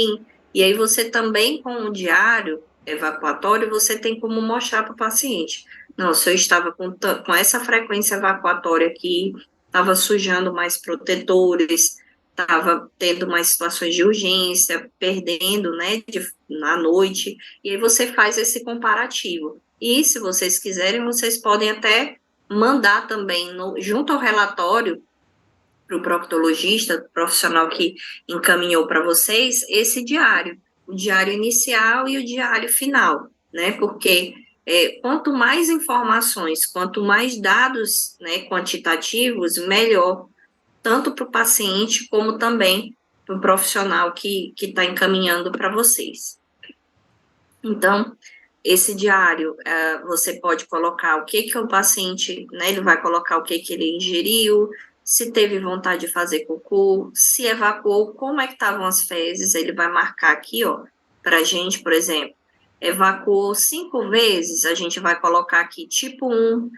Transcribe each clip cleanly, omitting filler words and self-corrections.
bem. E aí você também, com o diário evacuatório, você tem como mostrar para o paciente. Não, se eu estava com essa frequência evacuatória aqui, estava sujando mais protetores, estava tendo mais situações de urgência, perdendo, né, na noite, e aí você faz esse comparativo. E se vocês quiserem, vocês podem até mandar também, junto ao relatório, para o proctologista, profissional que encaminhou para vocês, esse diário, o diário inicial e o diário final, né? Porque quanto mais informações, quanto mais dados, né, quantitativos, melhor, tanto para o paciente como também para o profissional que está encaminhando para vocês. Então, esse diário, você pode colocar o que o paciente, né, ele vai colocar o que ele ingeriu, se teve vontade de fazer cocô, se evacuou, como é que estavam as fezes, ele vai marcar aqui, ó, pra gente, por exemplo, evacuou 5 vezes, a gente vai colocar aqui tipo 1,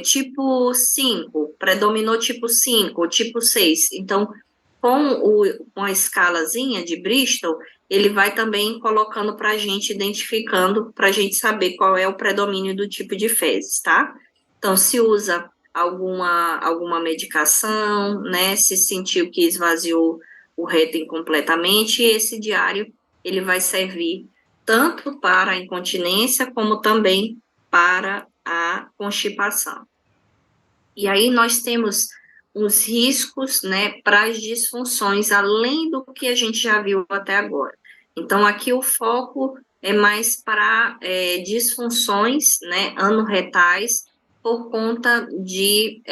tipo 5, predominou tipo 5, tipo 6. Então, com a escalazinha de Bristol, ele vai também colocando para a gente, identificando, para a gente saber qual é o predomínio do tipo de fezes, tá? Então, se usa alguma medicação, né? Se sentiu que esvaziou o reto incompletamente, esse diário, ele vai servir tanto para a incontinência, como também para a constipação. E aí nós temos os riscos, né, para as disfunções, além do que a gente já viu até agora. Então, aqui o foco é mais para disfunções, né, anorretais, por conta de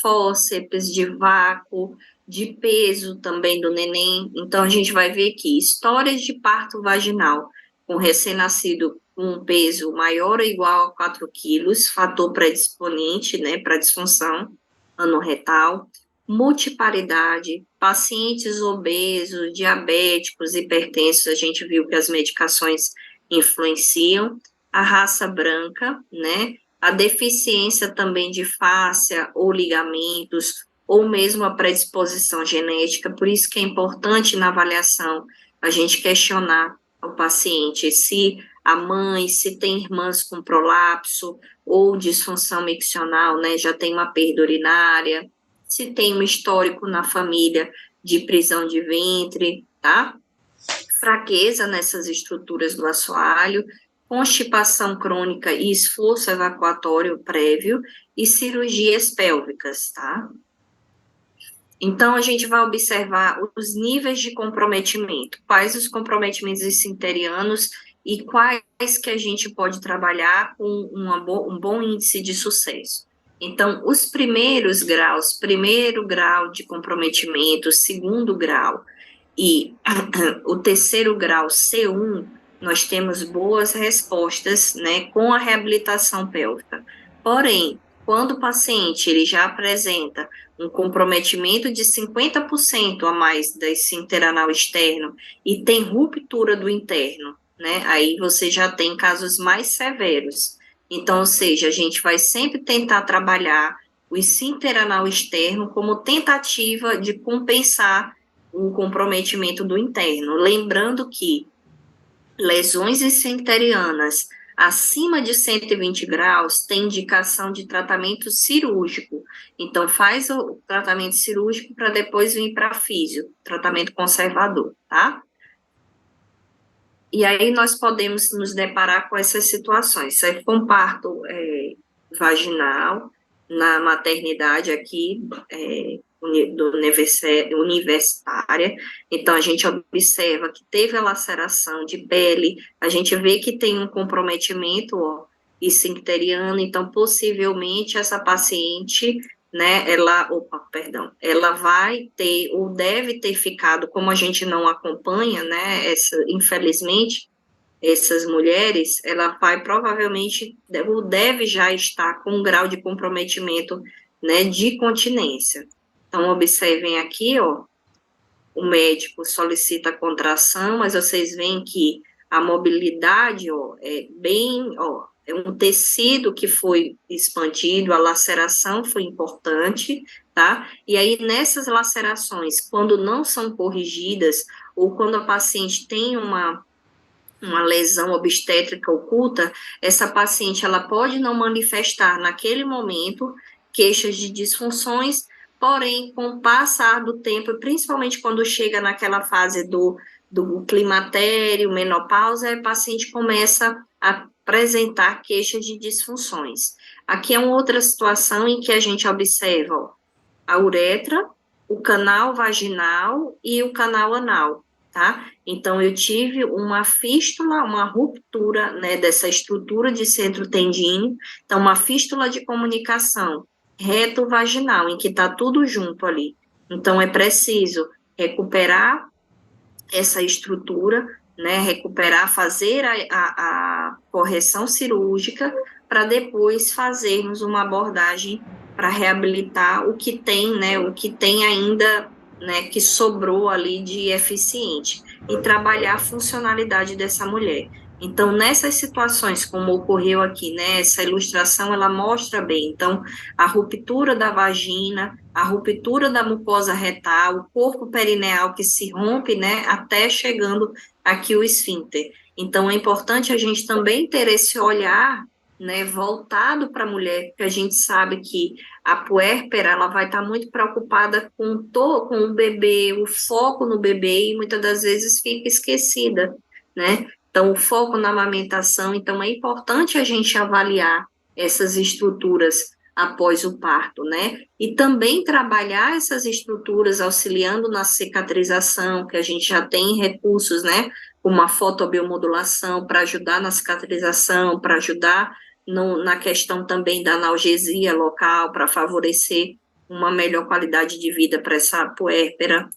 fórceps, de vácuo, de peso também do neném. Então, a gente vai ver aqui histórias de parto vaginal com recém-nascido com um peso maior ou igual a 4 quilos, fator predisponente, né, para disfunção anorretal, multiparidade, pacientes obesos, diabéticos, hipertensos, a gente viu que as medicações influenciam, a raça branca, né, a deficiência também de fáscia ou ligamentos, ou mesmo a predisposição genética, por isso que é importante na avaliação a gente questionar ao paciente se a mãe, se tem irmãs com prolapso ou disfunção miccional, né, já tem uma perda urinária, se tem um histórico na família de prisão de ventre, tá? Fraqueza nessas estruturas do assoalho, constipação crônica e esforço evacuatório prévio e cirurgias pélvicas, tá? Então, a gente vai observar os níveis de comprometimento, quais os comprometimentos esfinterianos e quais que a gente pode trabalhar com um bom índice de sucesso. Então, os primeiros graus, primeiro grau de comprometimento, segundo grau e o terceiro grau C1, nós temos boas respostas, né, com a reabilitação pélvica. Porém, quando o paciente ele já apresenta um comprometimento de 50% a mais da esfíncter anal externo e tem ruptura do interno, né? Aí você já tem casos mais severos. Então, ou seja, a gente vai sempre tentar trabalhar o esfíncter anal externo como tentativa de compensar o comprometimento do interno. Lembrando que lesões esfincterianas acima de 120 graus tem indicação de tratamento cirúrgico. Então, faz o tratamento cirúrgico para depois vir para físio, tratamento conservador, tá? E aí nós podemos nos deparar com essas situações. Se for um parto vaginal, na maternidade aqui, universitária, então a gente observa que teve a laceração de pele, a gente vê que tem um comprometimento esfincteriano, então possivelmente essa paciente, né, ela vai ter ou deve ter ficado, como a gente não acompanha, né, infelizmente, essas mulheres, ela vai provavelmente, ou deve já estar com um grau de comprometimento, né, de continência. Então, observem aqui, ó, o médico solicita a contração, mas vocês veem que a mobilidade, ó, é um tecido que foi expandido, a laceração foi importante, tá? E aí, nessas lacerações, quando não são corrigidas, ou quando a paciente tem uma lesão obstétrica oculta, essa paciente ela pode não manifestar naquele momento queixas de disfunções, porém, com o passar do tempo, principalmente quando chega naquela fase do climatério, menopausa, a paciente começa a apresentar queixas de disfunções. Aqui é uma outra situação em que a gente observa a uretra, o canal vaginal e o canal anal, tá? Então, eu tive uma fístula, uma ruptura, né, dessa estrutura de centro tendíneo, então, uma fístula de comunicação reto-vaginal, em que está tudo junto ali. Então, é preciso recuperar essa estrutura, né, recuperar, fazer a correção cirúrgica, para depois fazermos uma abordagem para reabilitar o que tem, né, o que tem ainda, né, que sobrou ali de eficiente, e trabalhar a funcionalidade dessa mulher. Então, nessas situações, como ocorreu aqui, né, essa ilustração, ela mostra bem, então, a ruptura da vagina, a ruptura da mucosa retal, o corpo perineal que se rompe, né, até chegando aqui o esfíncter. Então, é importante a gente também ter esse olhar, né, voltado para a mulher, porque a gente sabe que a puérpera, ela vai estar muito preocupada com o bebê, o foco no bebê, e muitas das vezes fica esquecida, né? Então, o foco na amamentação, então é importante a gente avaliar essas estruturas após o parto, né? E também trabalhar essas estruturas auxiliando na cicatrização, que a gente já tem recursos, né? Como a fotobiomodulação para ajudar na cicatrização, para ajudar na questão também da analgesia local, para favorecer uma melhor qualidade de vida para essa puérpera.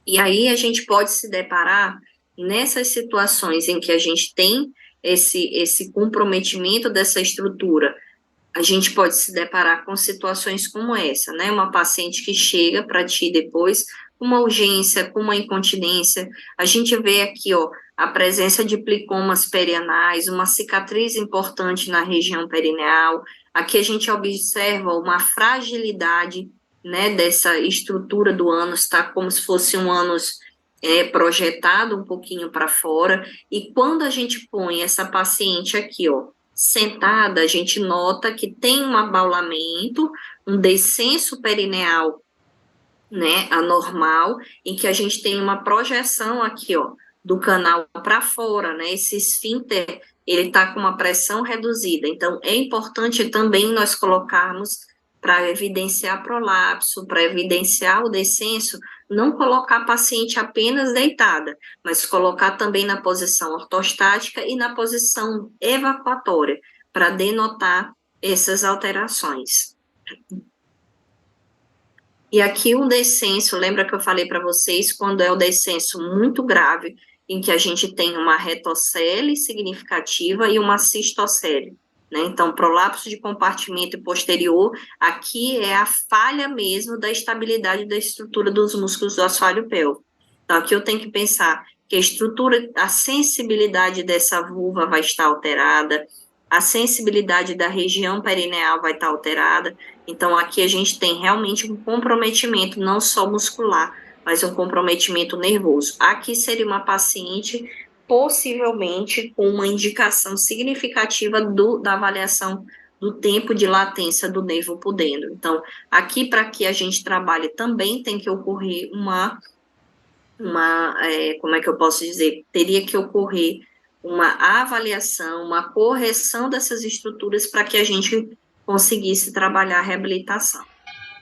E aí a gente pode se deparar nessas situações em que a gente tem esse comprometimento dessa estrutura. A gente pode se deparar com situações como essa, né? Uma paciente que chega para ti depois com uma urgência, com uma incontinência. A gente vê aqui, ó, a presença de plicomas perianais, uma cicatriz importante na região perineal. Aqui a gente observa uma fragilidade, né, dessa estrutura do ânus, tá? Como se fosse um ânus projetado um pouquinho para fora. E quando a gente põe essa paciente aqui, ó, sentada, a gente nota que tem um abaulamento, um descenso perineal, né, anormal, em que a gente tem uma projeção aqui, ó, do canal para fora, né, esse esfíncter, ele está com uma pressão reduzida, então é importante também nós colocarmos, para evidenciar prolapso, para evidenciar o descenso, não colocar a paciente apenas deitada, mas colocar também na posição ortostática e na posição evacuatória, para denotar essas alterações. E aqui um descenso, lembra que eu falei para vocês, quando é o descenso muito grave, em que a gente tem uma retocele significativa e uma cistocele, né? Então, prolapso de compartimento posterior, aqui é a falha mesmo da estabilidade da estrutura dos músculos do assoalho pélvico. Então, aqui eu tenho que pensar que a estrutura, a sensibilidade dessa vulva vai estar alterada, a sensibilidade da região perineal vai estar alterada. Então, aqui a gente tem realmente um comprometimento, não só muscular, mas um comprometimento nervoso. Aqui seria uma paciente, possivelmente, com uma indicação significativa da avaliação do tempo de latência do nervo pudendo. Então, aqui, para que a gente trabalhe, também tem que ocorrer como é que eu posso dizer? Teria que ocorrer uma avaliação, uma correção dessas estruturas para que a gente conseguisse trabalhar a reabilitação.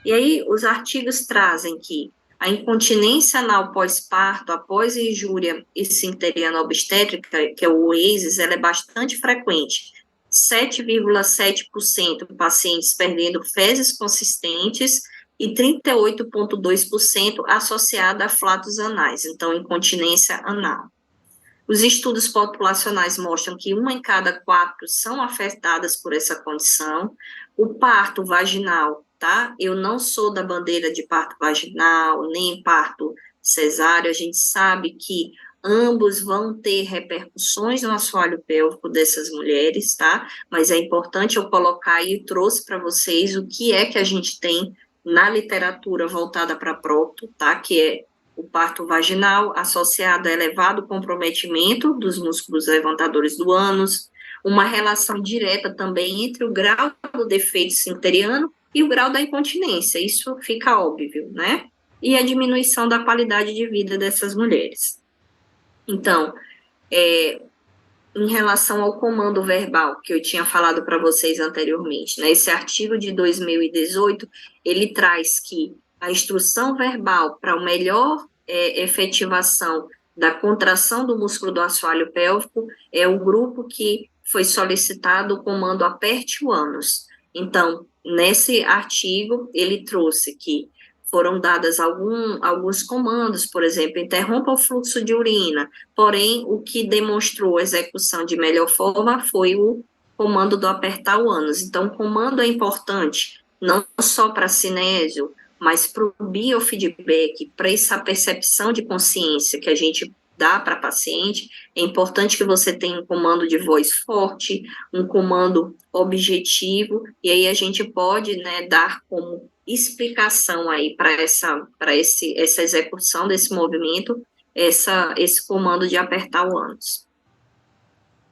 E aí, os artigos trazem que a incontinência anal pós-parto, após injúria esfinteriana obstétrica, que é o EISES, ela é bastante frequente. 7,7% pacientes perdendo fezes consistentes e 38,2% associada a flatos anais, então incontinência anal. Os estudos populacionais mostram que 1 em cada 4 são afetadas por essa condição. O parto vaginal, tá? Eu não sou da bandeira de parto vaginal, nem parto cesáreo, a gente sabe que ambos vão ter repercussões no assoalho pélvico dessas mulheres, tá? Mas é importante eu colocar e trouxe para vocês o que é que a gente tem na literatura voltada para prócto, tá? Que é o parto vaginal associado a elevado comprometimento dos músculos levantadores do ânus, uma relação direta também entre o grau do defeito esfinteriano e o grau da incontinência, isso fica óbvio, né? E a diminuição da qualidade de vida dessas mulheres. Então, em relação ao comando verbal, que eu tinha falado para vocês anteriormente, né? Esse artigo de 2018, ele traz que a instrução verbal para o melhor efetivação da contração do músculo do assoalho pélvico é o grupo que foi solicitado o comando aperte o ânus. Então, nesse artigo, ele trouxe que foram dadas alguns comandos, por exemplo, interrompa o fluxo de urina, porém, o que demonstrou a execução de melhor forma foi o comando do apertar o ânus. Então, o comando é importante, não só para cinésio, mas para o biofeedback, para essa percepção de consciência que a gente dá para a paciente. É importante que você tenha um comando de voz forte, um comando objetivo, e aí a gente pode, né, dar como explicação aí para essa execução desse movimento, esse comando de apertar o ânus.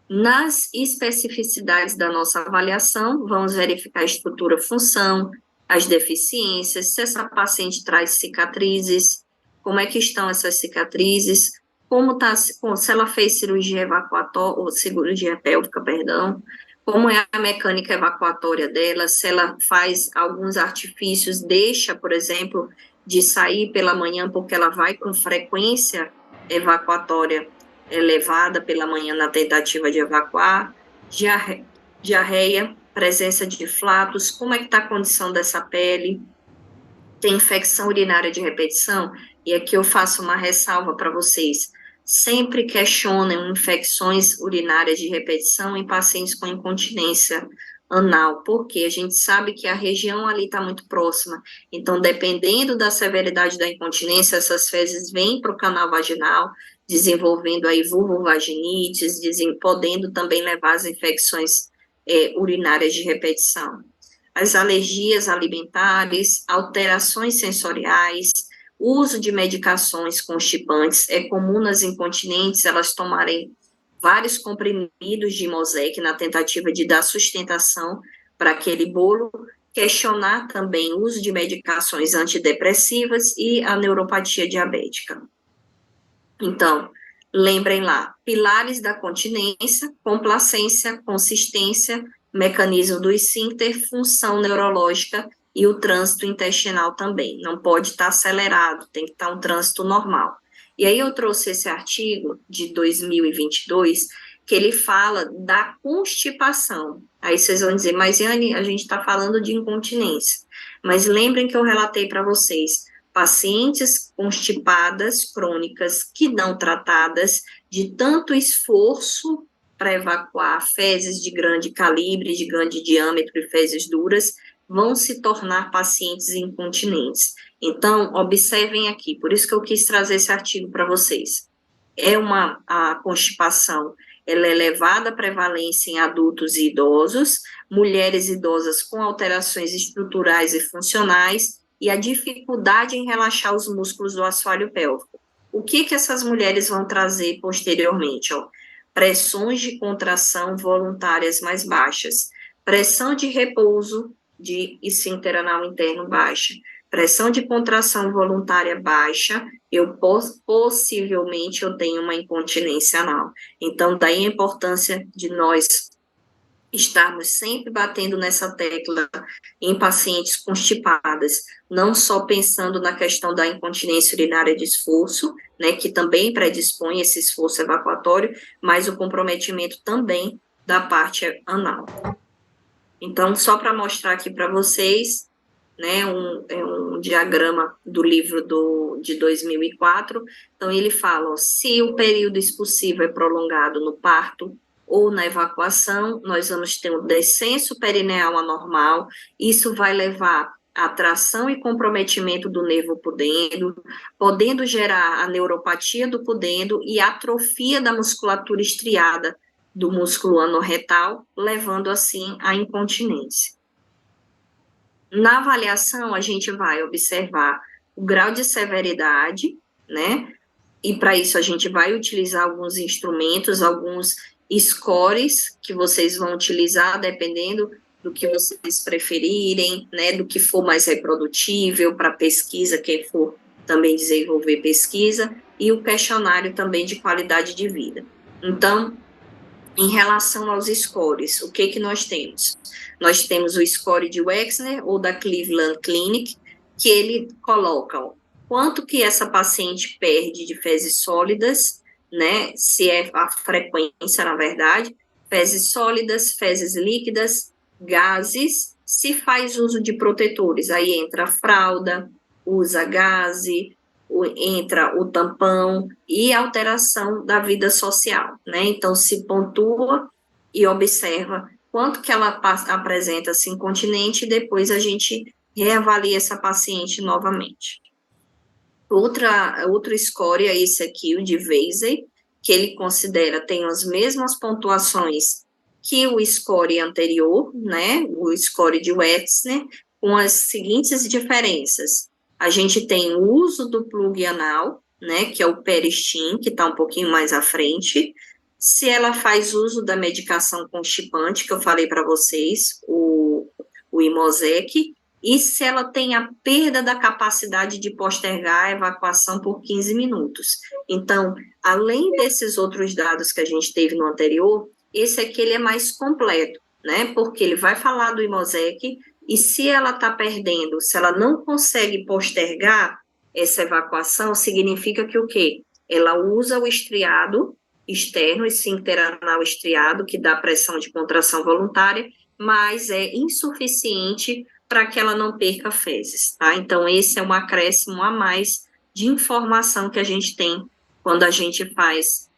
Nas especificidades da nossa avaliação, vamos verificar a estrutura, função, as deficiências, se essa paciente traz cicatrizes, como é que estão essas cicatrizes, como tá, se ela fez cirurgia evacuatória, ou cirurgia pélvica, perdão, como é a mecânica evacuatória dela, se ela faz alguns artifícios, deixa, por exemplo, de sair pela manhã porque ela vai com frequência evacuatória elevada pela manhã na tentativa de evacuar, diarreia, presença de flatos, como é que está a condição dessa pele, tem infecção urinária de repetição, e aqui eu faço uma ressalva para vocês, sempre questionem infecções urinárias de repetição em pacientes com incontinência anal, porque a gente sabe que a região ali está muito próxima, então dependendo da severidade da incontinência, essas fezes vêm para o canal vaginal, desenvolvendo aí vulvovaginites, podendo também levar às infecções urinárias de repetição. As alergias alimentares, alterações sensoriais, uso de medicações constipantes, é comum nas incontinentes elas tomarem vários comprimidos de Mosec na tentativa de dar sustentação para aquele bolo, questionar também o uso de medicações antidepressivas e a neuropatia diabética. Então, lembrem lá, pilares da continência, complacência, consistência, mecanismo do esfíncter, função neurológica e o trânsito intestinal também. Não pode estar acelerado, tem que estar um trânsito normal. E aí eu trouxe esse artigo de 2022, que ele fala da constipação. Aí vocês vão dizer, mas Yane, a gente está falando de incontinência. Mas lembrem que eu relatei para vocês, pacientes constipadas crônicas que não tratadas, de tanto esforço para evacuar fezes de grande calibre, de grande diâmetro e fezes duras, vão se tornar pacientes incontinentes. Então, observem aqui, por isso que eu quis trazer esse artigo para vocês. A constipação, ela é elevada prevalência em adultos e idosos, mulheres idosas com alterações estruturais e funcionais, e a dificuldade em relaxar os músculos do assoalho pélvico. O que essas mulheres vão trazer posteriormente? Pressões de contração voluntárias mais baixas, pressão de repouso de esfíncter anal interno baixa, pressão de contração voluntária baixa, possivelmente eu tenho uma incontinência anal. Então, daí a importância de nós estarmos sempre batendo nessa tecla em pacientes constipadas, não só pensando na questão da incontinência urinária de esforço, né, que também predispõe esse esforço evacuatório, mas o comprometimento também da parte anal. Então, só para mostrar aqui para vocês, né, um diagrama do livro de 2004, então ele fala, se o período expulsivo é prolongado no parto, ou na evacuação, nós vamos ter um descenso perineal anormal, isso vai levar a atração e comprometimento do nervo pudendo, podendo gerar a neuropatia do pudendo e atrofia da musculatura estriada do músculo anorretal, levando assim à incontinência. Na avaliação, a gente vai observar o grau de severidade, né? E para isso a gente vai utilizar alguns instrumentos, alguns scores que vocês vão utilizar, dependendo do que vocês preferirem, né, do que for mais reprodutível para pesquisa, quem for também desenvolver pesquisa, e o questionário também de qualidade de vida. Então, em relação aos scores, o que nós temos? Nós temos o score de Wexner ou da Cleveland Clinic, que ele coloca quanto que essa paciente perde de fezes sólidas, né? Se é a frequência, na verdade, fezes sólidas, fezes líquidas, gases, se faz uso de protetores, aí entra a fralda, usa gaze, entra o tampão e alteração da vida social, né? Então, se pontua e observa quanto que ela apresenta-se incontinente e depois a gente reavalia essa paciente novamente. Outro score é esse aqui, o de Vasey, que ele considera, tem as mesmas pontuações que o score anterior, né? O score de Wexner, com as seguintes diferenças. A gente tem o uso do plug anal, né, que é o Peristin, que está um pouquinho mais à frente. Se ela faz uso da medicação constipante, que eu falei para vocês, o Imosec, e se ela tem a perda da capacidade de postergar a evacuação por 15 minutos. Então, além desses outros dados que a gente teve no anterior, esse aqui ele é mais completo, né, porque ele vai falar do Imosec, e se ela está perdendo, se ela não consegue postergar essa evacuação, significa que o quê? Ela usa o estriado externo, esfíncter anal estriado, que dá pressão de contração voluntária, mas é insuficiente para que ela não perca fezes, tá? Então, esse é um acréscimo a mais de informação que a gente tem quando a gente faz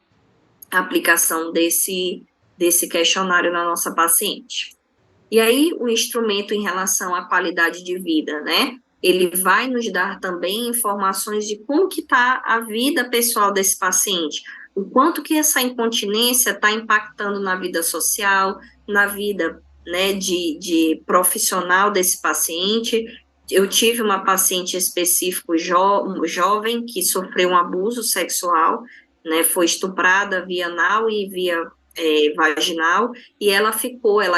a aplicação desse questionário na nossa paciente. E aí, o instrumento em relação à qualidade de vida, né? Ele vai nos dar também informações de como que está a vida pessoal desse paciente, o quanto que essa incontinência está impactando na vida social, na vida, né, de profissional desse paciente. Eu tive uma paciente específica, jovem, que sofreu um abuso sexual, né, foi estuprada via anal e via vaginal, e ela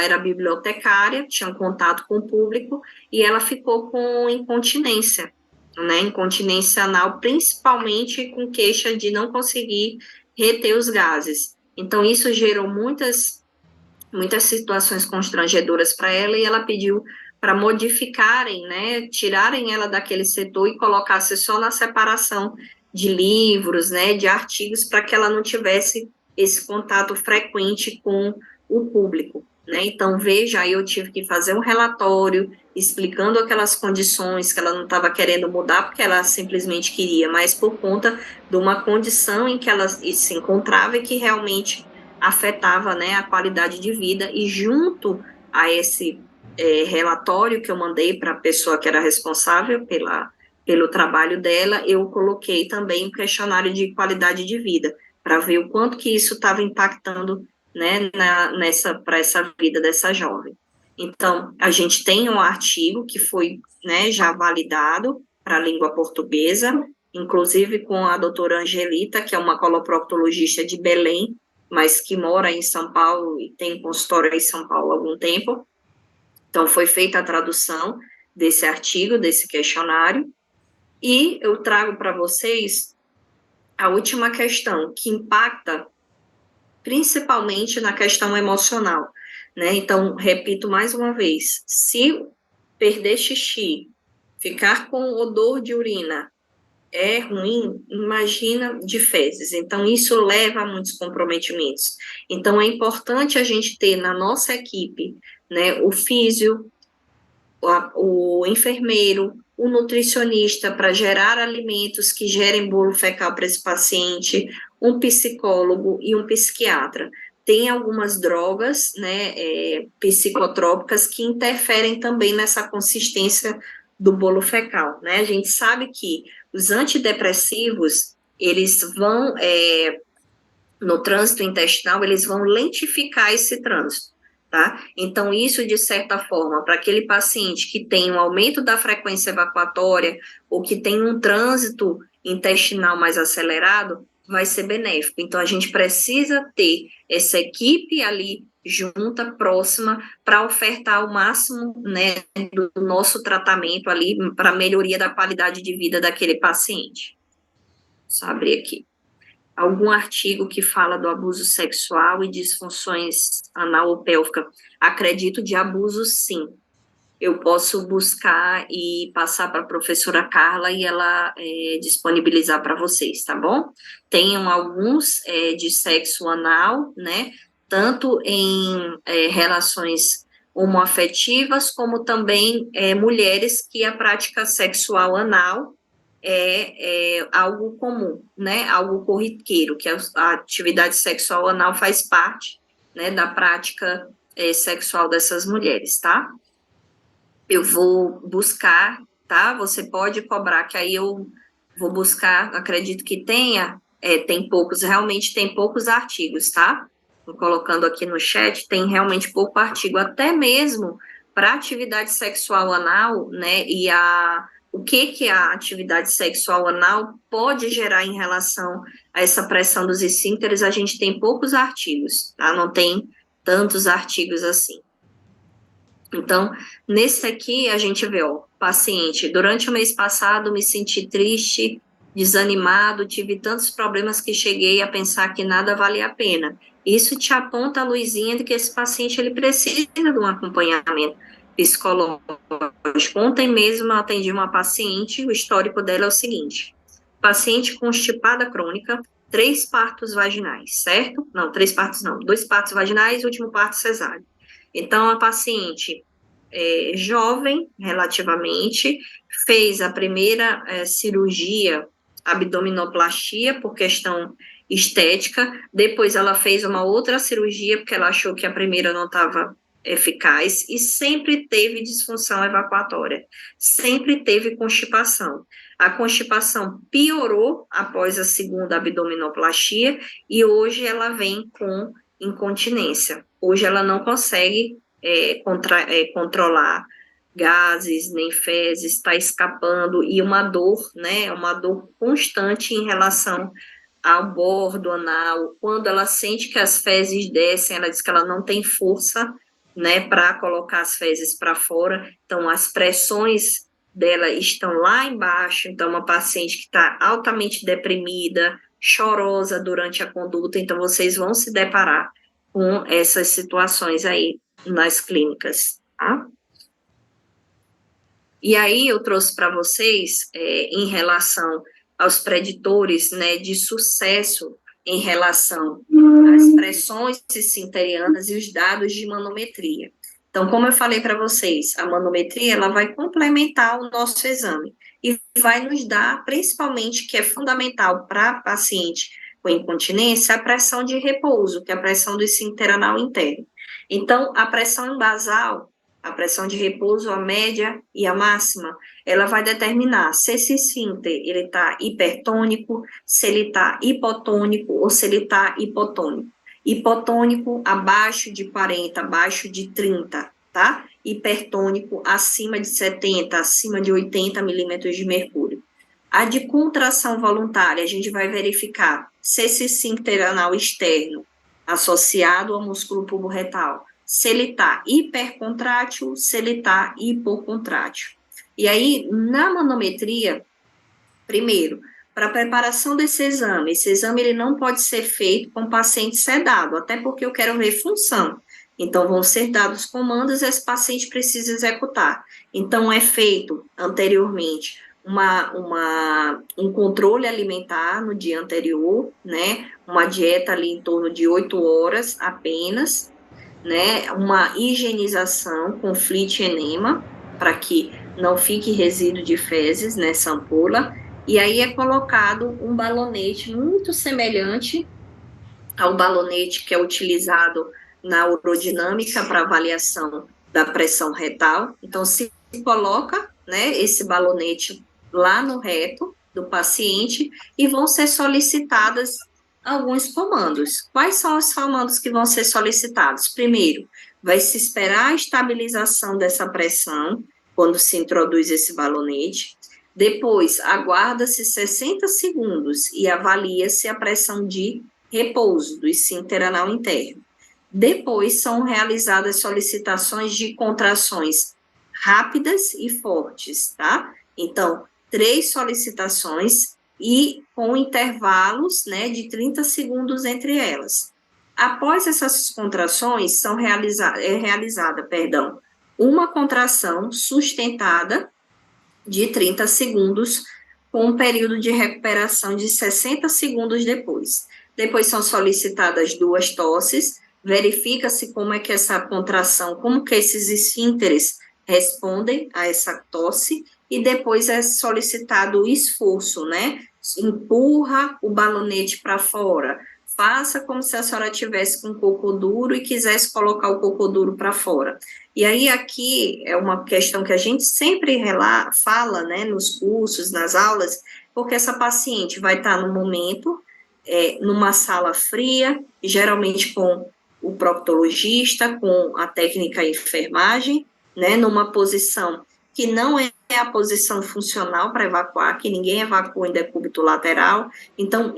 era bibliotecária, tinha um contato com o público, e ela ficou com incontinência, né, incontinência anal, principalmente com queixa de não conseguir reter os gases. Então, isso gerou muitas situações constrangedoras para ela, e ela pediu para modificarem, né, tirarem ela daquele setor e colocasse só na separação de livros, né, de artigos, para que ela não tivesse esse contato frequente com o público, né? Então, veja, aí eu tive que fazer um relatório explicando aquelas condições que ela não estava querendo mudar, porque ela simplesmente queria, mas por conta de uma condição em que ela se encontrava e que realmente afetava, né, a qualidade de vida, e junto a esse relatório que eu mandei para a pessoa que era responsável pelo trabalho dela, eu coloquei também um questionário de qualidade de vida, para ver o quanto que isso estava impactando, né, para essa vida dessa jovem. Então, a gente tem um artigo que foi, né, já validado para a língua portuguesa, inclusive com a doutora Angelita, que é uma coloproctologista de Belém, mas que mora em São Paulo e tem consultório em São Paulo há algum tempo. Então, foi feita a tradução desse artigo, desse questionário, e eu trago para vocês a última questão, que impacta principalmente na questão emocional, né? Então, repito mais uma vez, se perder xixi, ficar com odor de urina é ruim, imagina de fezes. Então, isso leva a muitos comprometimentos. Então, é importante a gente ter na nossa equipe, né, o físio, o enfermeiro, o nutricionista para gerar alimentos que gerem bolo fecal para esse paciente, um psicólogo e um psiquiatra. Tem algumas drogas, né, psicotrópicas que interferem também nessa consistência do bolo fecal, né? A gente sabe que os antidepressivos, eles vão, no trânsito intestinal, eles vão lentificar esse trânsito, tá? Então, isso, de certa forma, para aquele paciente que tem um aumento da frequência evacuatória ou que tem um trânsito intestinal mais acelerado, vai ser benéfico. Então, a gente precisa ter essa equipe ali junta, próxima, para ofertar o máximo, né, do nosso tratamento ali para melhoria da qualidade de vida daquele paciente. Só abrir aqui. Algum artigo que fala do abuso sexual e disfunções anal ou pélvica? Acredito de abuso, sim. Eu posso buscar e passar para a professora Carla e ela disponibilizar para vocês, tá bom? Tenham alguns de sexo anal, né? Tanto em relações homoafetivas, como também mulheres que a prática sexual anal é algo comum, né? Algo corriqueiro, que a atividade sexual anal faz parte, né, da prática sexual dessas mulheres, tá? Eu vou buscar, tá? Você pode cobrar, que aí eu vou buscar, acredito que tenha, tem poucos, realmente tem poucos artigos, tá? Tô colocando aqui no chat, tem realmente pouco artigo, até mesmo para atividade sexual anal, né? E o que a atividade sexual anal pode gerar em relação a essa pressão dos esfíncteres, a gente tem poucos artigos, tá? Não tem tantos artigos assim. Então, nesse aqui, a gente vê, ó, paciente, durante o mês passado me senti triste, desanimado, tive tantos problemas que cheguei a pensar que nada valia a pena. Isso te aponta a luzinha de que esse paciente, ele precisa de um acompanhamento psicológico. Ontem mesmo eu atendi uma paciente, o histórico dela é o seguinte, paciente constipada crônica, 3 partos vaginais, certo? Não, 3 partos não, 2 partos vaginais, último parto cesáreo. Então, a paciente jovem, relativamente, fez a primeira cirurgia abdominoplastia por questão estética, depois ela fez uma outra cirurgia porque ela achou que a primeira não estava eficaz e sempre teve disfunção evacuatória, sempre teve constipação. A constipação piorou após a segunda abdominoplastia e hoje ela vem com incontinência. Hoje ela não consegue controlar gases, nem fezes, está escapando, e uma dor, né, uma dor constante em relação ao bordo anal. Quando ela sente que as fezes descem, ela diz que ela não tem força, né, para colocar as fezes para fora, então as pressões dela estão lá embaixo, então uma paciente que está altamente deprimida, chorosa durante a conduta, então vocês vão se deparar com essas situações aí nas clínicas, tá? E aí eu trouxe para vocês, em relação aos preditores, né, de sucesso em relação às pressões esfinterianas e os dados de manometria. Então, como eu falei para vocês, a manometria, ela vai complementar o nosso exame e vai nos dar, principalmente, que é fundamental para paciente com incontinência, a pressão de repouso, que é a pressão do esfíncter anal interno. Então, a pressão basal, a pressão de repouso, a média e a máxima, ela vai determinar se esse esfíncter ele está hipertônico, se ele está hipotônico ou se ele está hipotônico. Hipotônico abaixo de 40, abaixo de 30, tá? Hipertônico acima de 70, acima de 80 milímetros de mercúrio. A de contração voluntária, a gente vai verificar se esse esfíncter anal externo associado ao músculo pubo-retal, se ele está hipercontrátil, se ele está hipocontrátil. E aí, na manometria, primeiro, para a preparação desse exame, esse exame ele não pode ser feito com paciente sedado, até porque eu quero ver função. Então, vão ser dados comandos e esse paciente precisa executar. Então, é feito anteriormente um controle alimentar no dia anterior, né? Uma dieta ali em torno de 8 horas apenas, né? Uma higienização com flit enema, para que não fique resíduo de fezes nessa ampola, e aí é colocado um balonete muito semelhante ao balonete que é utilizado na urodinâmica para avaliação da pressão retal. Então, se coloca, né, esse balonete lá no reto do paciente e vão ser solicitadas alguns comandos. Quais são os comandos que vão ser solicitados? Primeiro, vai se esperar a estabilização dessa pressão, quando se introduz esse balonete. Depois, aguarda-se 60 segundos e avalia-se a pressão de repouso do esfíncter anal interno. Depois, são realizadas solicitações de contrações rápidas e fortes, tá? Então, 3 solicitações e com intervalos, né, de 30 segundos entre elas. Após essas contrações, é realizada, uma contração sustentada de 30 segundos, com um período de recuperação de 60 segundos depois. Depois são solicitadas 2 tosses, verifica-se como é que essa contração, como que esses esfínteres respondem a essa tosse, e depois é solicitado o esforço, né? Empurra o balonete para fora, faça como se a senhora tivesse com o cocô duro e quisesse colocar o cocô duro para fora. E aí aqui é uma questão que a gente sempre fala, né, nos cursos, nas aulas, porque essa paciente vai estar no momento, numa sala fria, geralmente com o proctologista, com a técnica de enfermagem, né, numa posição que não é a posição funcional para evacuar, que ninguém evacua em decúbito lateral. Então,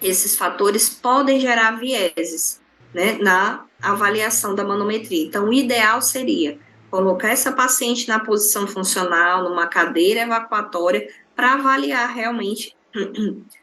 esses fatores podem gerar vieses, né, na avaliação da manometria. Então, o ideal seria colocar essa paciente na posição funcional, numa cadeira evacuatória, para avaliar realmente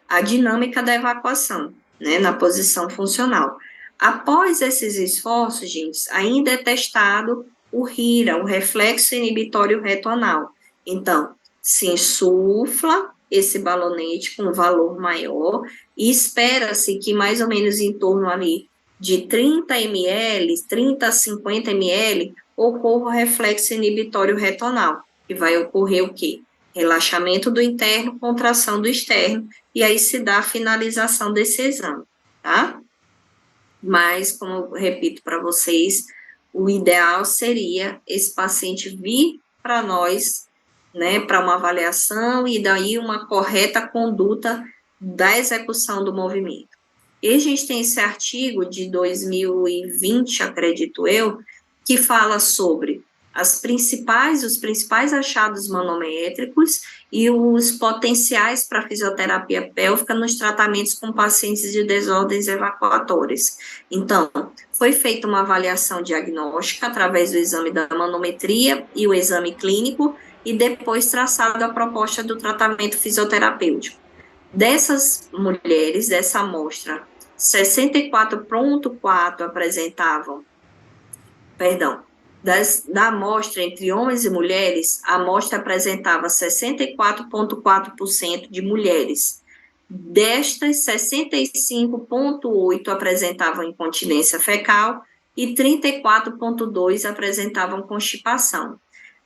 a dinâmica da evacuação, né, na posição funcional. Após esses esforços, gente, ainda é testado o RIRA, o reflexo inibitório reto-anal. Então, se insufla esse balonete com um valor maior e espera-se que mais ou menos em torno ali de 30 ml, 30 a 50 ml, ocorra o reflexo inibitório retonal, que vai ocorrer o quê? Relaxamento do interno, contração do externo, e aí se dá a finalização desse exame, tá? Mas, como eu repito para vocês, o ideal seria esse paciente vir para nós, né, para uma avaliação e daí uma correta conduta da execução do movimento. E a gente tem esse artigo de 2020, acredito eu, que fala sobre os principais achados manométricos e os potenciais para fisioterapia pélvica nos tratamentos com pacientes de desordens evacuatórias. Então, foi feita uma avaliação diagnóstica através do exame da manometria e o exame clínico, e depois traçada a proposta do tratamento fisioterapêutico. Dessas mulheres, dessa amostra, 64,4 apresentavam, da amostra entre homens e mulheres, a amostra apresentava 64,4% de mulheres. Destas, 65,8 apresentavam incontinência fecal e 34,2 apresentavam constipação.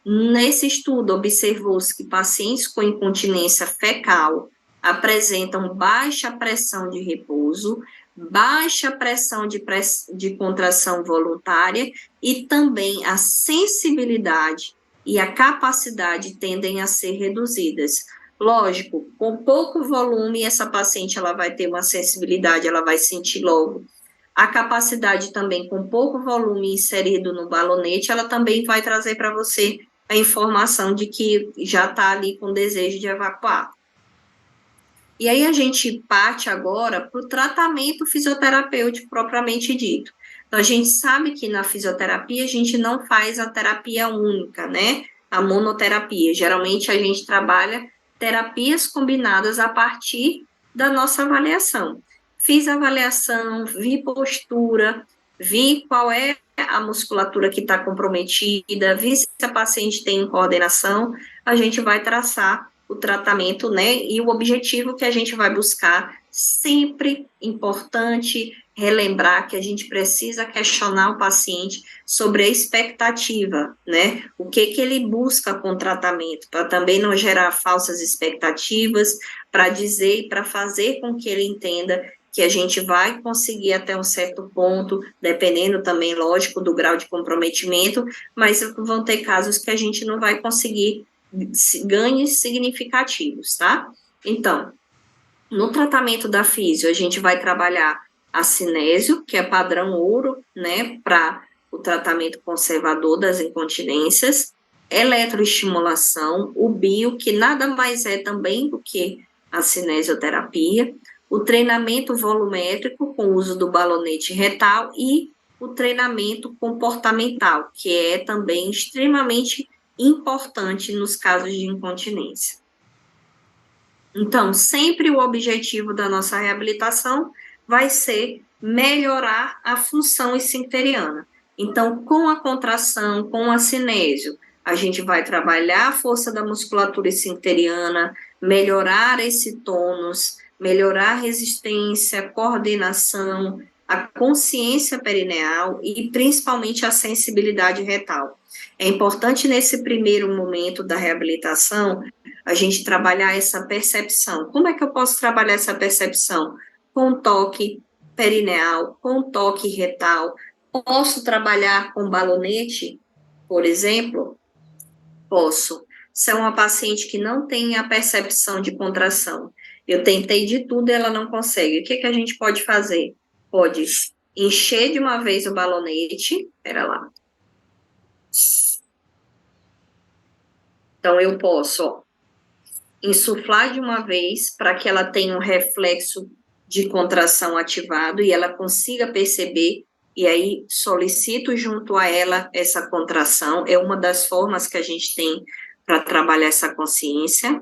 Nesse estudo, observou-se que pacientes com incontinência fecal apresentam baixa pressão de repouso, baixa pressão de contração voluntária e também a sensibilidade e a capacidade tendem a ser reduzidas. Lógico, com pouco volume, essa paciente ela vai ter uma sensibilidade, ela vai sentir logo. A capacidade também, com pouco volume inserido no balonete, ela também vai trazer para você a informação de que já está ali com desejo de evacuar. E aí a gente parte agora para o tratamento fisioterapêutico propriamente dito. Então, a gente sabe que na fisioterapia a gente não faz a terapia única, né? A monoterapia. Geralmente a gente trabalha terapias combinadas a partir da nossa avaliação. Fiz a avaliação, vi postura, vi qual é a musculatura que está comprometida, vi se a paciente tem coordenação, a gente vai traçar o tratamento, né, e o objetivo que a gente vai buscar, sempre importante relembrar que a gente precisa questionar o paciente sobre a expectativa, né, o que ele busca com o tratamento, para também não gerar falsas expectativas, para dizer e para fazer com que ele entenda que a gente vai conseguir até um certo ponto, dependendo também, lógico, do grau de comprometimento, mas vão ter casos que a gente não vai conseguir ganhos significativos, tá? Então, No tratamento da físio, a gente vai trabalhar a cinésio, que é padrão ouro, né, para o tratamento conservador das incontinências, eletroestimulação, o bio, que nada mais é também do que a cinesioterapia, o treinamento volumétrico com o uso do balonete retal e o treinamento comportamental, que é também extremamente importante nos casos de incontinência. Então, sempre o objetivo da nossa reabilitação vai ser melhorar a função esfincteriana. Então, com a contração, com a cinésio, a gente vai trabalhar a força da musculatura esfincteriana, melhorar esse tônus, melhorar a resistência, a coordenação, a consciência perineal e principalmente a sensibilidade retal. É importante nesse primeiro momento da reabilitação a gente trabalhar essa percepção. Como é que eu posso trabalhar essa percepção? Com toque perineal, com toque retal. Posso trabalhar com balonete, por exemplo? Posso. Se é uma paciente que não tem a percepção de contração, eu tentei de tudo e ela não consegue. O que que a gente pode fazer? Pode encher de uma vez o balonete, espera lá. Então, eu posso, ó, insuflar de uma vez para que ela tenha um reflexo de contração ativado e ela consiga perceber, e aí solicito junto a ela essa contração, é uma das formas que a gente tem para trabalhar essa consciência.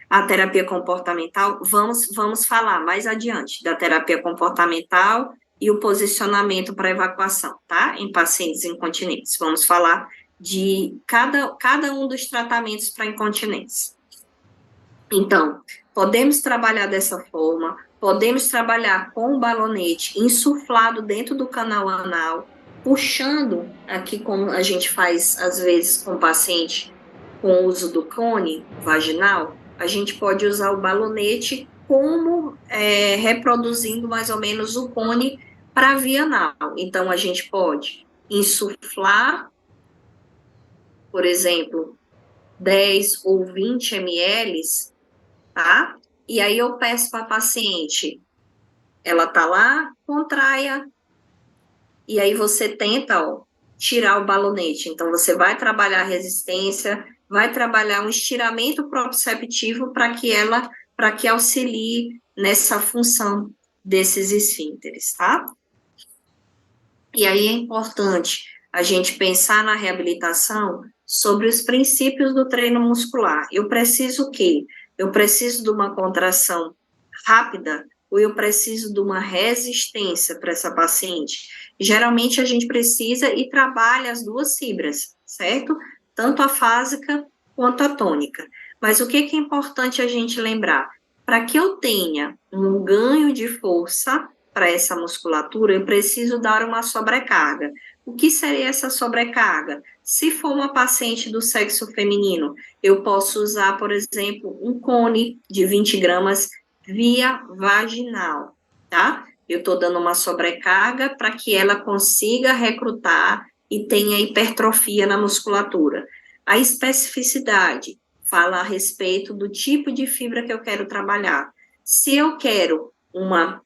A terapia comportamental, vamos falar mais adiante da terapia comportamental e o posicionamento para evacuação, tá? Em pacientes incontinentes. Vamos falar de cada um dos tratamentos para incontinência. Então, podemos trabalhar dessa forma, podemos trabalhar com o balonete insuflado dentro do canal anal, puxando aqui, como a gente faz às vezes com o paciente com o uso do cone vaginal, a gente pode usar o balonete como reproduzindo mais ou menos o cone para a via anal. Então, a gente pode insuflar, por exemplo, 10 ou 20 ml, tá? E aí eu peço para a paciente, ela tá lá, contraia, e aí você tenta, ó, tirar o balonete. Então, você vai trabalhar a resistência, vai trabalhar um estiramento proprioceptivo para que auxilie nessa função desses esfínteres, tá? E aí é importante a gente pensar na reabilitação sobre os princípios do treino muscular. Eu preciso o quê? Eu preciso de uma contração rápida ou eu preciso de uma resistência para essa paciente? Geralmente a gente precisa e trabalha as duas fibras, certo? Tanto a fásica quanto a tônica. Mas o que é importante a gente lembrar? Para que eu tenha um ganho de força para essa musculatura, eu preciso dar uma sobrecarga. O que seria essa sobrecarga? Se for uma paciente do sexo feminino, eu posso usar, por exemplo, um cone de 20 gramas via vaginal, tá? Eu estou dando uma sobrecarga para que ela consiga recrutar e tenha hipertrofia na musculatura. A especificidade fala a respeito do tipo de fibra que eu quero trabalhar. Se eu quero uma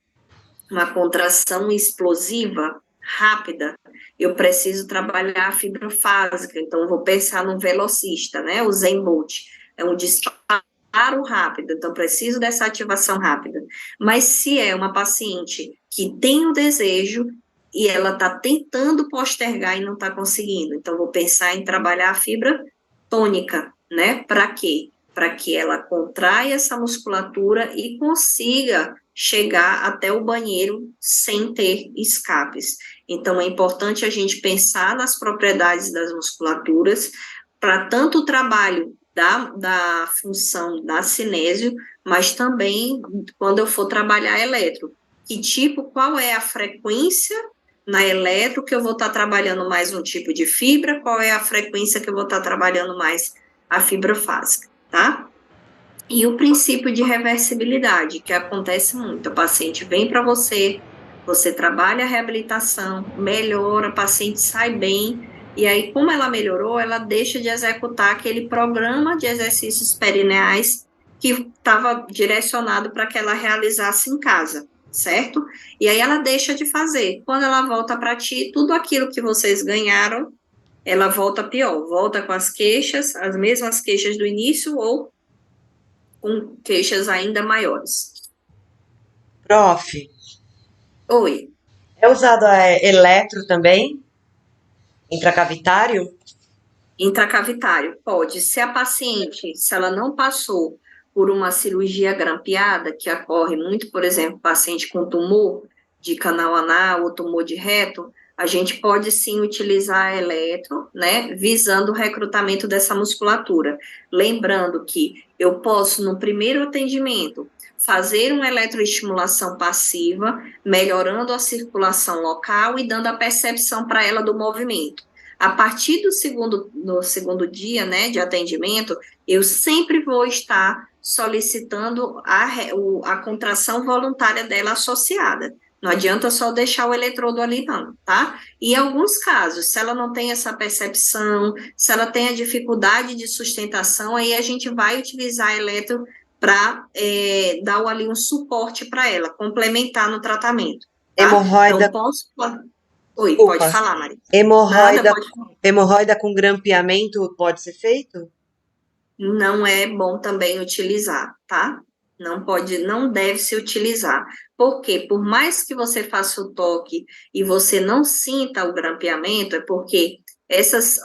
contração explosiva, rápida, eu preciso trabalhar a fibra fásica, então eu vou pensar no velocista, né, o Zen Bolt, é um disparo rápido, então preciso dessa ativação rápida. Mas se é uma paciente que tem o desejo e ela está tentando postergar e não está conseguindo, então vou pensar em trabalhar a fibra tônica, né, para quê? Para que ela contraia essa musculatura e consiga chegar até o banheiro sem ter escapes. Então, é importante a gente pensar nas propriedades das musculaturas para tanto o trabalho da função da cinésio, mas também quando eu for trabalhar eletro. Que tipo, qual é a frequência na eletro que eu vou estar trabalhando mais um tipo de fibra, qual é a frequência que eu vou estar trabalhando mais a fibra fásica, tá? E o princípio de reversibilidade, que acontece muito. A paciente vem para você, você trabalha a reabilitação, melhora, a paciente sai bem, e aí, como ela melhorou, ela deixa de executar aquele programa de exercícios perineais que estava direcionado para que ela realizasse em casa, certo? E aí ela deixa de fazer. Quando ela volta para ti, tudo aquilo que vocês ganharam, ela volta pior, volta com as queixas, as mesmas queixas do início ou com queixas ainda maiores. Prof, Oi, é usado eletro também? Intracavitário? intracavitário, pode. Se a paciente, se ela não passou por uma cirurgia grampeada, que ocorre muito, por exemplo, paciente com tumor de canal anal ou tumor de reto, a gente pode sim utilizar eletro, né, visando o recrutamento dessa musculatura. Lembrando que eu posso, no primeiro atendimento, fazer uma eletroestimulação passiva, melhorando a circulação local e dando a percepção para ela do movimento. A partir no segundo dia, né, de atendimento, eu sempre vou estar solicitando a contração voluntária dela associada. Não adianta só deixar o eletrodo ali, não, tá? E em alguns casos, se ela não tem essa percepção, se ela tem a dificuldade de sustentação, aí a gente vai utilizar eletro para dar ali um suporte para ela, complementar no tratamento, tá? Hemorroida, Então, posso. Oi, pode desculpa. falar, Maria. Nada, Hemorroida, pode falar. hemorroida com grampeamento pode ser feito? Não é bom também utilizar, tá? Não pode, não deve se utilizar. Porque por mais que você faça o toque e você não sinta o grampeamento, é porque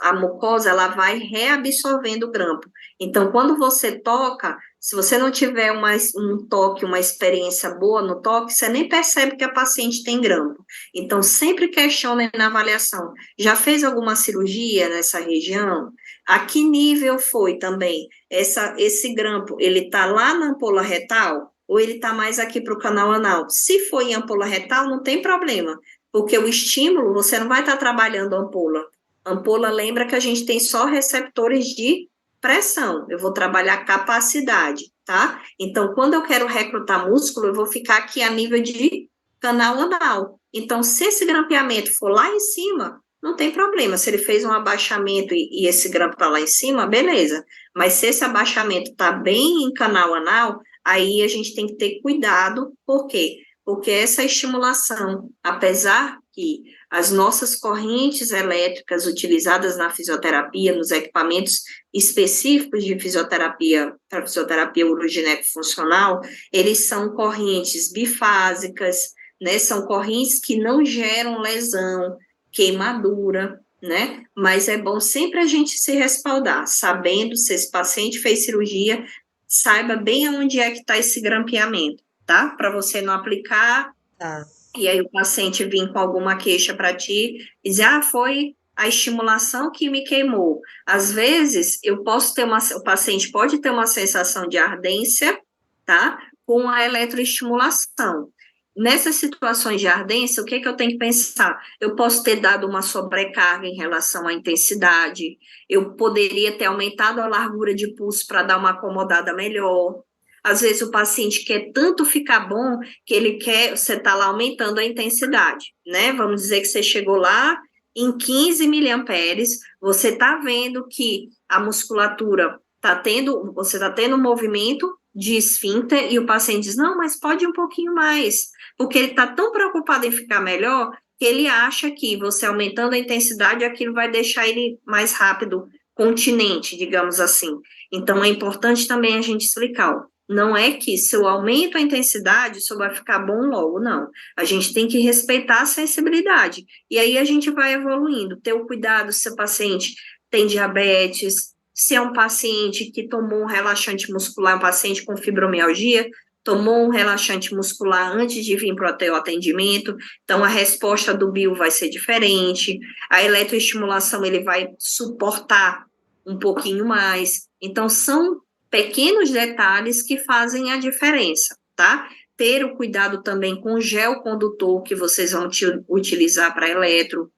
a mucosa ela vai reabsorvendo o grampo. Então, quando você toca, se você não tiver um toque, uma experiência boa no toque, você nem percebe que a paciente tem grampo. Então, sempre questione na avaliação. Já fez alguma cirurgia nessa região? A que nível foi também? Esse grampo, ele está lá na ampola retal ou ele está mais aqui para o canal anal? Se for em ampola retal, não tem problema, porque o estímulo, você não vai estar trabalhando a ampola. Ampola lembra que a gente tem só receptores de pressão, eu vou trabalhar capacidade, tá? Então, quando eu quero recrutar músculo, eu vou ficar aqui a nível de canal anal. Então, se esse grampeamento for lá em cima, não tem problema. Se ele fez um abaixamento e esse grampo está lá em cima, beleza. Mas se esse abaixamento está bem em canal anal, aí a gente tem que ter cuidado. Por quê? Porque essa estimulação, apesar que as nossas correntes elétricas utilizadas na fisioterapia, nos equipamentos específicos de fisioterapia, para fisioterapia uroginéco funcional, eles são correntes bifásicas, né? São correntes que não geram lesão, queimadura, né? Mas é bom sempre a gente se respaldar, sabendo se esse paciente fez cirurgia, saiba bem aonde é que está esse grampeamento, tá? Para você não aplicar Tá. e aí o paciente vir com alguma queixa para ti e dizer, foi a estimulação que me queimou. Às vezes, o paciente pode ter uma sensação de ardência, tá? Com a eletroestimulação. Nessas situações de ardência, o que que eu tenho que pensar? Eu posso ter dado uma sobrecarga em relação à intensidade, eu poderia ter aumentado a largura de pulso para dar uma acomodada melhor. Às vezes o paciente quer tanto ficar bom que ele quer, você está lá aumentando a intensidade, né? Vamos dizer que você chegou lá em 15 miliamperes, você está vendo que a musculatura está tendo, você está tendo um movimento de esfíncter e o paciente diz, não, mas pode ir um pouquinho mais, porque ele está tão preocupado em ficar melhor que ele acha que você aumentando a intensidade, aquilo vai deixar ele mais rápido, continente, digamos assim. Então, é importante também a gente explicar, ó, não é que se eu aumento a intensidade, isso vai ficar bom logo, não. A gente tem que respeitar a sensibilidade. E aí a gente vai evoluindo. Ter o cuidado se o paciente tem diabetes, se é um paciente que tomou um relaxante muscular, um paciente com fibromialgia, tomou um relaxante muscular antes de vir para o teu atendimento, então a resposta do bio vai ser diferente, a eletroestimulação ele vai suportar um pouquinho mais. Então, são pequenos detalhes que fazem a diferença, tá? Ter o cuidado também com o gel condutor que vocês vão utilizar para eletro,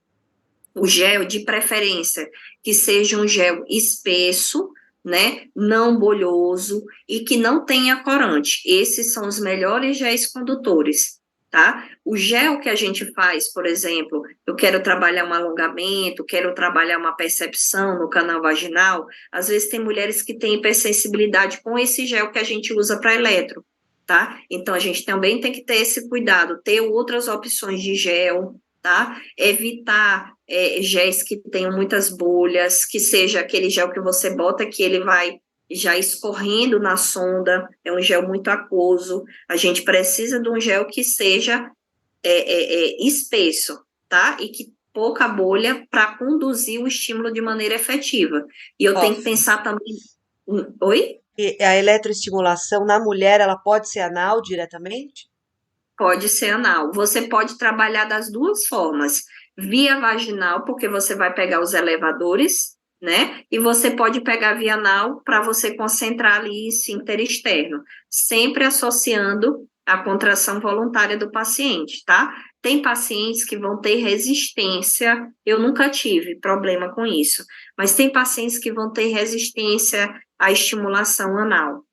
o gel de preferência que seja um gel espesso, né, não bolhoso e que não tenha corante. Esses são os melhores géis condutores. tá? O gel que a gente faz, por exemplo, eu quero trabalhar um alongamento, quero trabalhar uma percepção no canal vaginal, às vezes tem mulheres que têm hipersensibilidade com esse gel que a gente usa para eletro, tá? Então a gente também tem que ter esse cuidado, ter outras opções de gel, tá? Evitar géis que tenham muitas bolhas, que seja aquele gel que você bota que ele vai já escorrendo na sonda, é um gel muito aquoso. A gente precisa de um gel que seja espesso, tá? E que pouca bolha para conduzir o estímulo de maneira efetiva. E eu tenho que Prof, pensar também. Oi? e a eletroestimulação na mulher, ela pode ser anal diretamente? Pode ser anal. Você pode trabalhar das duas formas. Via vaginal, porque você vai pegar os elevadores, né? E você pode pegar via anal para você concentrar ali esfíncter externo, sempre associando a contração voluntária do paciente, tá? Tem pacientes que vão ter resistência, eu nunca tive problema com isso, mas tem pacientes que vão ter resistência à estimulação anal.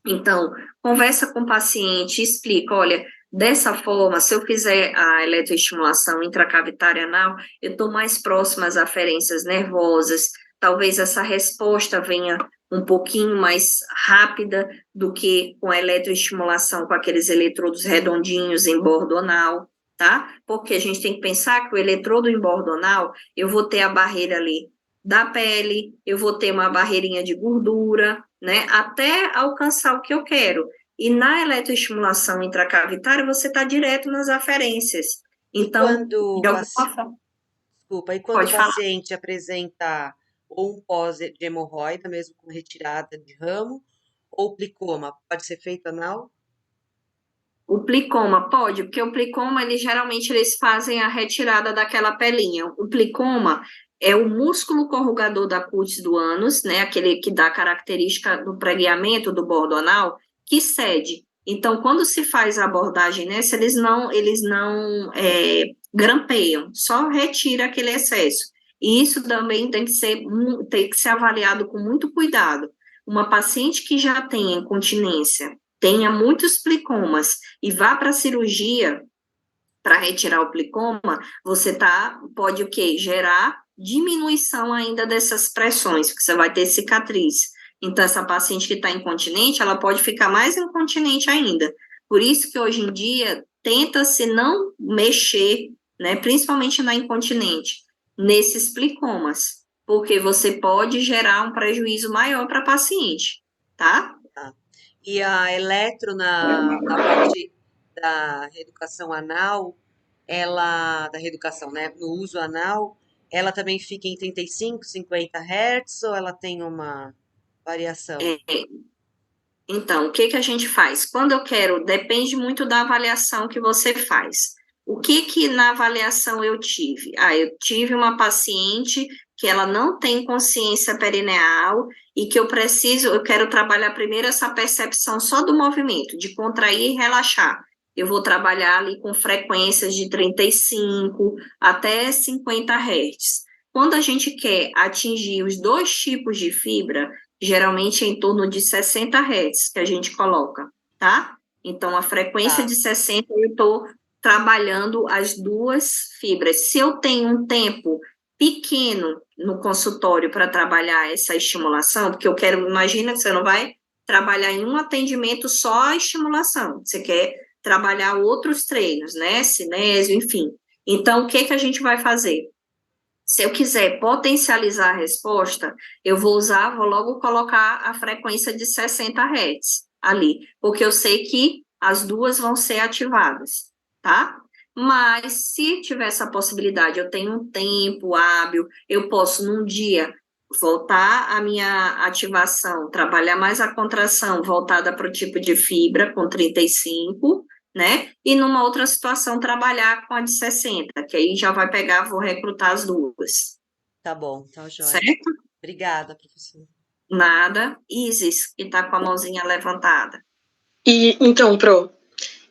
Então, conversa com o paciente, explica, olha, dessa forma, se eu fizer a eletroestimulação intracavitária anal, eu estou mais próxima às aferências nervosas, talvez essa resposta venha um pouquinho mais rápida do que com a eletroestimulação com aqueles eletrodos redondinhos em bordo anal, tá? Porque a gente tem que pensar que o eletrodo em bordo anal, eu vou ter a barreira ali da pele, eu vou ter uma barreirinha de gordura, né, até alcançar o que eu quero. E na eletroestimulação intracavitária, você está direto nas aferências. E Então, quando o de alguma forma, desculpa, e quando o pode falar. paciente apresenta ou um pós de hemorroida, mesmo com retirada de ramo, ou plicoma, pode ser feito anal? O plicoma pode, porque o plicoma, ele geralmente eles fazem a retirada daquela pelinha. O plicoma é o músculo corrugador da cutis do ânus, né, aquele que dá a característica do pregueamento do bordo anal, que cede. Então, quando se faz a abordagem nessa, eles não grampeiam, só retira aquele excesso. E isso também tem que ser avaliado com muito cuidado. Uma paciente que já tem incontinência, tenha muitos plicomas e vá para a cirurgia para retirar o plicoma, pode o quê? Gerar diminuição ainda dessas pressões, porque você vai ter cicatriz. Então, essa paciente que está incontinente, ela pode ficar mais incontinente ainda. Por isso que hoje em dia tenta-se não mexer, né, principalmente na incontinente, nesses plicomas, porque você pode gerar um prejuízo maior para a paciente, tá? Tá. E a eletro na parte da reeducação anal, ela, da reeducação, né, no uso anal, ela também fica em 35, 50 Hz ou ela tem uma variação? É, Então, o que que a gente faz? Quando eu quero, depende muito da avaliação que você faz. O que que na avaliação eu tive? Ah, eu tive uma paciente que ela não tem consciência perineal e que eu quero trabalhar primeiro essa percepção só do movimento, de contrair e relaxar. Eu vou trabalhar ali com frequências de 35 até 50 Hz. Quando a gente quer atingir os dois tipos de fibra, geralmente é em torno de 60 Hz que a gente coloca, tá? Então, a frequência Tá. de 60 eu estou trabalhando as duas fibras. Se eu tenho um tempo pequeno no consultório para trabalhar essa estimulação, porque eu quero, imagina que você não vai trabalhar em um atendimento só a estimulação, você quer trabalhar outros treinos, né? Cinésio, enfim. Então, o que que a gente vai fazer? Se eu quiser potencializar a resposta, vou logo colocar a frequência de 60 Hz ali, porque eu sei que as duas vão ser ativadas, tá? Mas se tiver essa possibilidade, eu tenho um tempo hábil, eu posso num dia voltar a minha ativação, trabalhar mais a contração voltada para o tipo de fibra com 35, né? E numa outra situação trabalhar com a de 60, que aí já vai pegar, vou recrutar as duas. Tá bom, tá joia. Certo? Obrigada, professora. Nada. Isis, que tá com a mãozinha levantada. E então,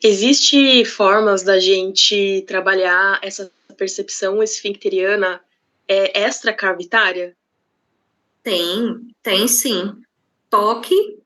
existe formas da gente trabalhar essa percepção esfincteriana extracavitária? Tem sim. Toque,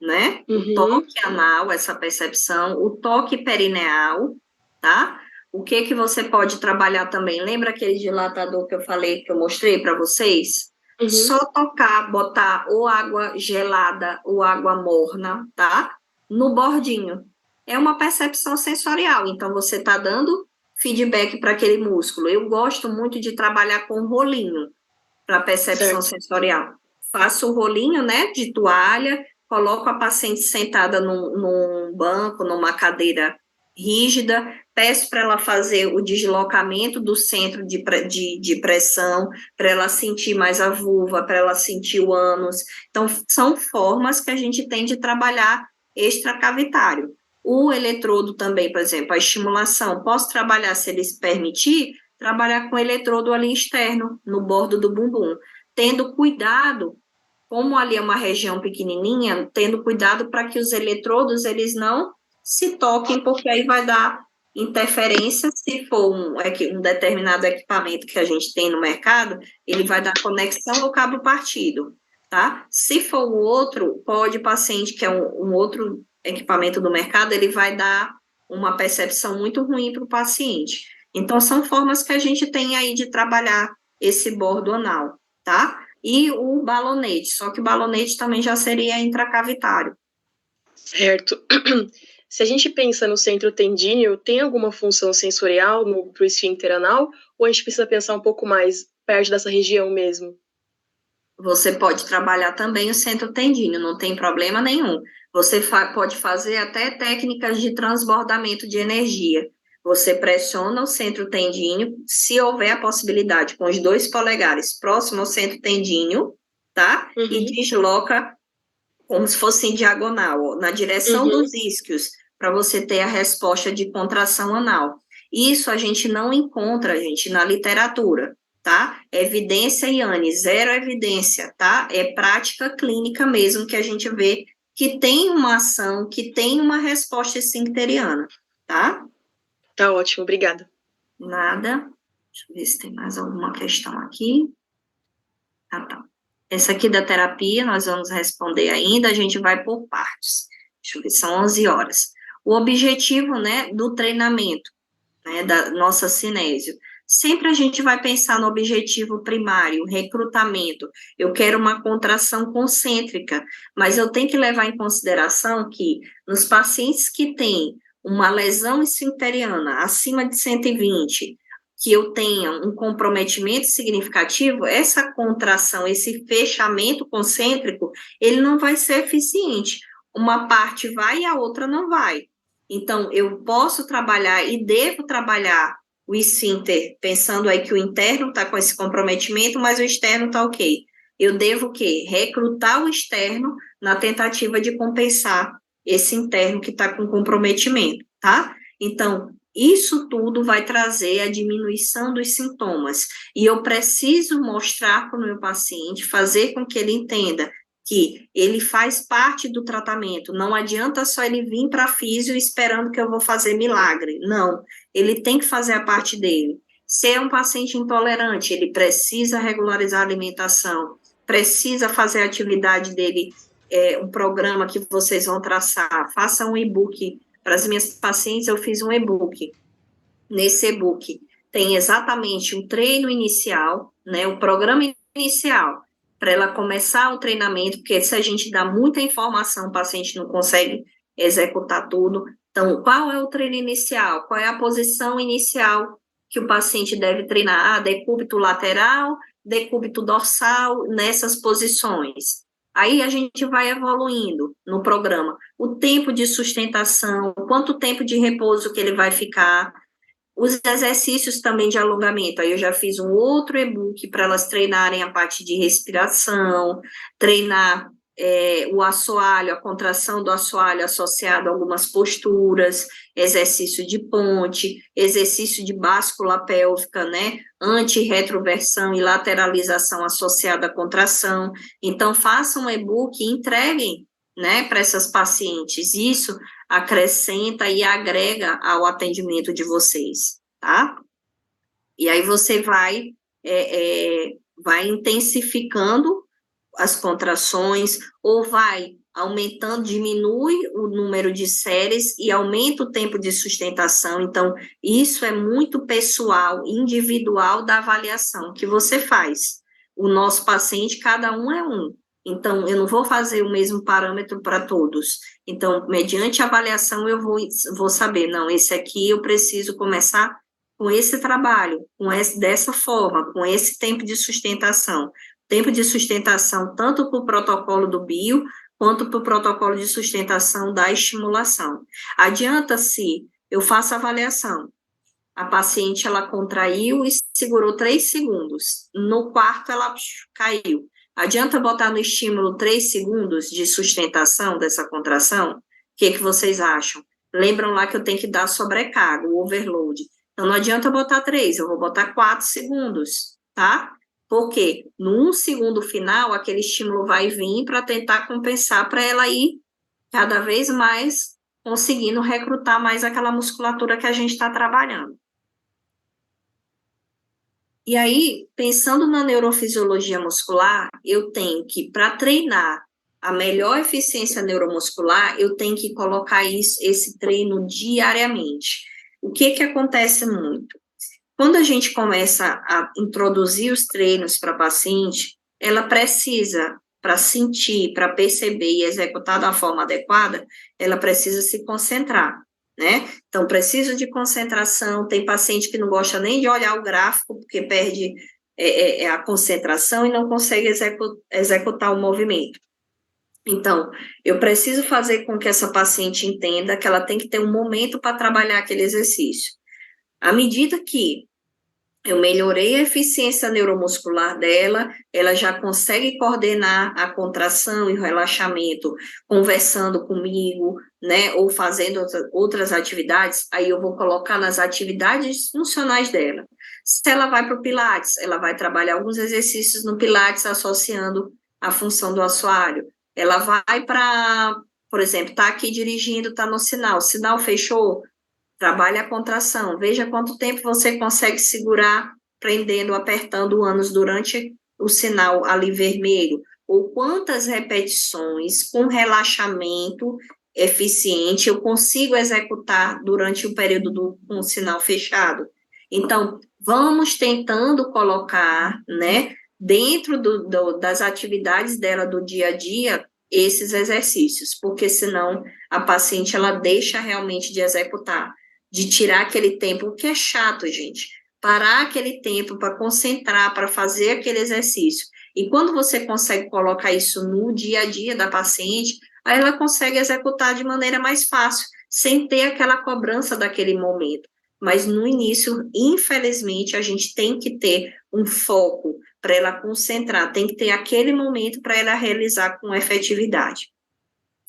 né? O Uhum. toque anal, essa percepção, o toque perineal, tá? O que você pode trabalhar também? Lembra aquele dilatador que eu falei, que eu mostrei para vocês? Uhum. Só tocar, botar ou água gelada ou água morna, tá? No bordinho. É uma percepção sensorial, então você está dando feedback para aquele músculo. Eu gosto muito de trabalhar com rolinho para percepção Certo. sensorial. Faço o rolinho, né, de toalha, coloco a paciente sentada num banco, numa cadeira rígida, peço para ela fazer o deslocamento do centro de pressão, para ela sentir mais a vulva, para ela sentir o ânus. Então, são formas que a gente tem de trabalhar extracavitário. O eletrodo também, por exemplo, a estimulação, posso trabalhar, se eles permitir, trabalhar com eletrodo ali externo, no bordo do bumbum, tendo cuidado, como ali é uma região pequenininha, tendo cuidado para que os eletrodos, eles não se toquem, porque aí vai dar interferência, se for um determinado equipamento que a gente tem no mercado, ele vai dar conexão no cabo partido, tá? Se for o outro, pode o paciente, que é um outro equipamento do mercado, ele vai dar uma percepção muito ruim para o paciente. Então, são formas que a gente tem aí de trabalhar esse bordo anal, tá? E o balonete, só que o balonete também já seria intracavitário. Certo. Se a gente pensa no centro tendíneo, tem alguma função sensorial para o esfíncter anal? Ou a gente precisa pensar um pouco mais perto dessa região mesmo? Você pode trabalhar também o centro tendíneo, não tem problema nenhum. Você pode fazer até técnicas de transbordamento de energia. Você pressiona o centro tendíneo, se houver a possibilidade, com os 2 polegares próximo ao centro tendíneo, tá? E Uhum. desloca como se fosse em diagonal, ó, na direção dos isquios, para você ter a resposta de contração anal. Isso a gente não encontra, gente, na literatura, tá? Evidência, Iane, zero evidência, tá? É prática clínica mesmo que a gente vê que tem uma ação, que tem uma resposta esfincteriana, tá? Tá ótimo, obrigada. Nada. Deixa eu ver se tem mais alguma questão aqui. Ah, tá. Essa aqui da terapia, nós vamos responder ainda, a gente vai por partes. Deixa eu ver, são 11 horas. O objetivo, né, do treinamento, né, da nossa cinésio. Sempre a gente vai pensar no objetivo primário, recrutamento. Eu quero uma contração concêntrica, mas eu tenho que levar em consideração que nos pacientes que têm uma lesão esfincteriana acima de 120, que eu tenha um comprometimento significativo, essa contração, esse fechamento concêntrico, ele não vai ser eficiente. Uma parte vai e a outra não vai. Então, eu posso trabalhar e devo trabalhar o esfíncter, pensando aí que o interno está com esse comprometimento, mas o externo está ok. Eu devo o quê? Recrutar o externo na tentativa de compensar esse interno que está com comprometimento, tá? Então, isso tudo vai trazer a diminuição dos sintomas. E eu preciso mostrar para o meu paciente, fazer com que ele entenda que ele faz parte do tratamento. Não adianta só ele vir para a físio esperando que eu vou fazer milagre. Não, ele tem que fazer a parte dele. Se é um paciente intolerante, ele precisa regularizar a alimentação, precisa fazer a atividade dele, um programa que vocês vão traçar. Faça um e-book. Para as minhas pacientes, eu fiz um e-book. Nesse e-book tem exatamente o treino inicial, né, o programa inicial, para ela começar o treinamento, porque se a gente dá muita informação, o paciente não consegue executar tudo. Então, qual é o treino inicial? Qual é a posição inicial que o paciente deve treinar? Ah, decúbito lateral, decúbito dorsal, nessas posições. Aí a gente vai evoluindo no programa. O tempo de sustentação, quanto tempo de repouso que ele vai ficar, os exercícios também de alongamento, aí eu já fiz um outro e-book para elas treinarem a parte de respiração, treinar o assoalho, a contração do assoalho associado a algumas posturas, exercício de ponte, exercício de báscula pélvica, né, anti-retroversão e lateralização associada à contração. Então, façam um e-book e entreguem, né, para essas pacientes. Isso acrescenta e agrega ao atendimento de vocês, tá? E aí você vai intensificando as contrações, ou vai aumentando, diminui o número de séries e aumenta o tempo de sustentação. Então, isso é muito pessoal, individual da avaliação que você faz. O nosso paciente, cada um é um. Então, eu não vou fazer o mesmo parâmetro para todos. Então, mediante a avaliação, eu vou saber, não, esse aqui eu preciso começar com esse trabalho, dessa forma, com esse tempo de sustentação. Tempo de sustentação tanto para o protocolo do bio, quanto para o protocolo de sustentação da estimulação. Adianta se eu faço a avaliação, a paciente ela contraiu e segurou 3 segundos, no quarto ela caiu. Adianta botar no estímulo 3 segundos de sustentação dessa contração? O que vocês acham? Lembram lá que eu tenho que dar sobrecarga, o overload. Então, não adianta botar 3, eu vou botar 4 segundos, tá? Porque no 1 segundo final, aquele estímulo vai vir para tentar compensar, para ela ir cada vez mais conseguindo recrutar mais aquela musculatura que a gente está trabalhando. E aí, pensando na neurofisiologia muscular, eu tenho que, para treinar a melhor eficiência neuromuscular, eu tenho que colocar esse treino diariamente. O que acontece muito? Quando a gente começa a introduzir os treinos para a paciente, ela precisa, para sentir, para perceber e executar da forma adequada, ela precisa se concentrar, né? Então, preciso de concentração. Tem paciente que não gosta nem de olhar o gráfico, porque perde a concentração e não consegue executar o movimento. Então, eu preciso fazer com que essa paciente entenda que ela tem que ter um momento para trabalhar aquele exercício. À medida que eu melhorei a eficiência neuromuscular dela, ela já consegue coordenar a contração e o relaxamento, conversando comigo, né, ou fazendo outras atividades, aí eu vou colocar nas atividades funcionais dela. Se ela vai para o Pilates, ela vai trabalhar alguns exercícios no Pilates associando a função do assoalho. Ela vai para, por exemplo, está aqui dirigindo, está no sinal, o sinal fechou, trabalhe a contração. Veja quanto tempo você consegue segurar, prendendo, apertando o ânus durante o sinal ali vermelho. Ou quantas repetições com relaxamento eficiente eu consigo executar durante o período com o sinal fechado. Então, vamos tentando colocar, né, dentro das atividades dela do dia a dia, esses exercícios, porque senão a paciente ela deixa realmente de executar, de tirar aquele tempo, o que é chato, gente, parar aquele tempo para concentrar, para fazer aquele exercício. E quando você consegue colocar isso no dia a dia da paciente, aí ela consegue executar de maneira mais fácil, sem ter aquela cobrança daquele momento. Mas no início, infelizmente, a gente tem que ter um foco para ela concentrar, tem que ter aquele momento para ela realizar com efetividade.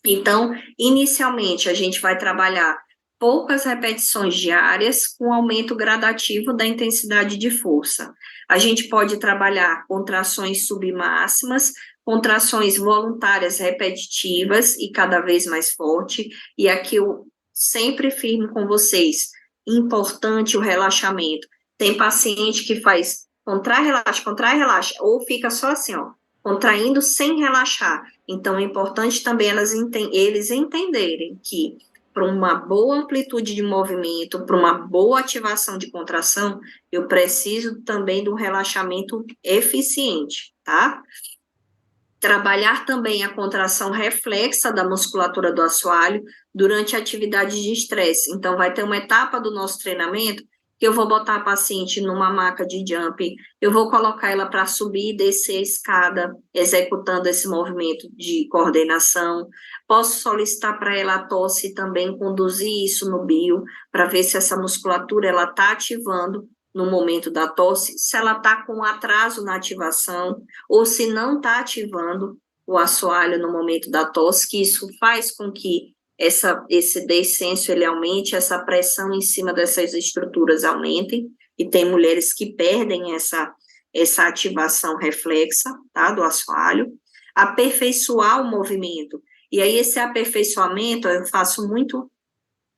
Então, inicialmente, a gente vai trabalhar poucas repetições diárias com aumento gradativo da intensidade de força. A gente pode trabalhar contrações submáximas, contrações voluntárias repetitivas e cada vez mais forte. E aqui eu sempre firmo com vocês, importante o relaxamento. Tem paciente que faz contrai, relaxa, ou fica só assim, ó, contraindo sem relaxar. Então, é importante também eles entenderem que para uma boa amplitude de movimento, para uma boa ativação de contração, eu preciso também de um relaxamento eficiente, tá? Trabalhar também a contração reflexa da musculatura do assoalho durante atividades de estresse. Então, vai ter uma etapa do nosso treinamento que eu vou botar a paciente numa maca de jump, eu vou colocar ela para subir e descer a escada, executando esse movimento de coordenação. Posso solicitar para ela a tosse e também conduzir isso no bio, para ver se essa musculatura ela está ativando no momento da tosse, se ela está com atraso na ativação, ou se não está ativando o assoalho no momento da tosse, que isso faz com que esse descenso ele aumente, essa pressão em cima dessas estruturas aumentem, e tem mulheres que perdem essa ativação reflexa, tá, do assoalho. Aperfeiçoar o movimento, e aí esse aperfeiçoamento, eu faço muito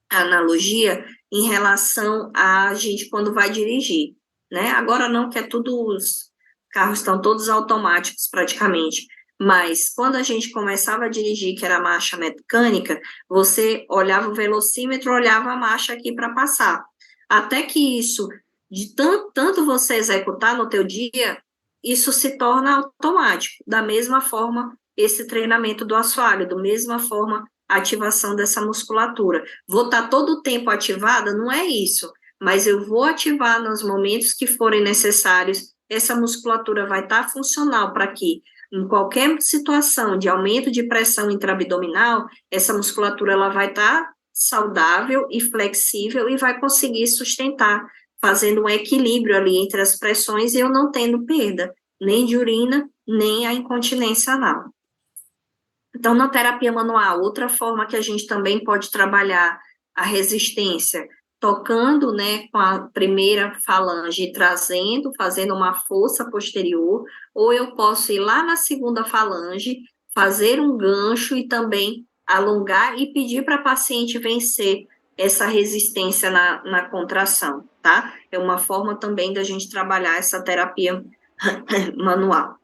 analogia em relação a gente quando vai dirigir, né, agora não, que é tudo, os carros estão todos automáticos praticamente, Mas quando a gente começava a dirigir, que era a marcha mecânica, você olhava o velocímetro, olhava a marcha aqui para passar. Até que isso, de tanto você executar no teu dia, isso se torna automático. Da mesma forma, esse treinamento do assoalho, da mesma forma, a ativação dessa musculatura. Vou estar todo o tempo ativada? Não é isso, mas eu vou ativar nos momentos que forem necessários. Essa musculatura vai estar funcional para que em qualquer situação de aumento de pressão intraabdominal, essa musculatura ela vai estar saudável e flexível e vai conseguir sustentar, fazendo um equilíbrio ali entre as pressões e eu não tendo perda, nem de urina, nem a incontinência anal. Então, na terapia manual, outra forma que a gente também pode trabalhar a resistência, tocando, né, com a primeira falange, trazendo, fazendo uma força posterior, ou eu posso ir lá na segunda falange, fazer um gancho e também alongar e pedir para a paciente vencer essa resistência na contração, tá? É uma forma também da gente trabalhar essa terapia manual.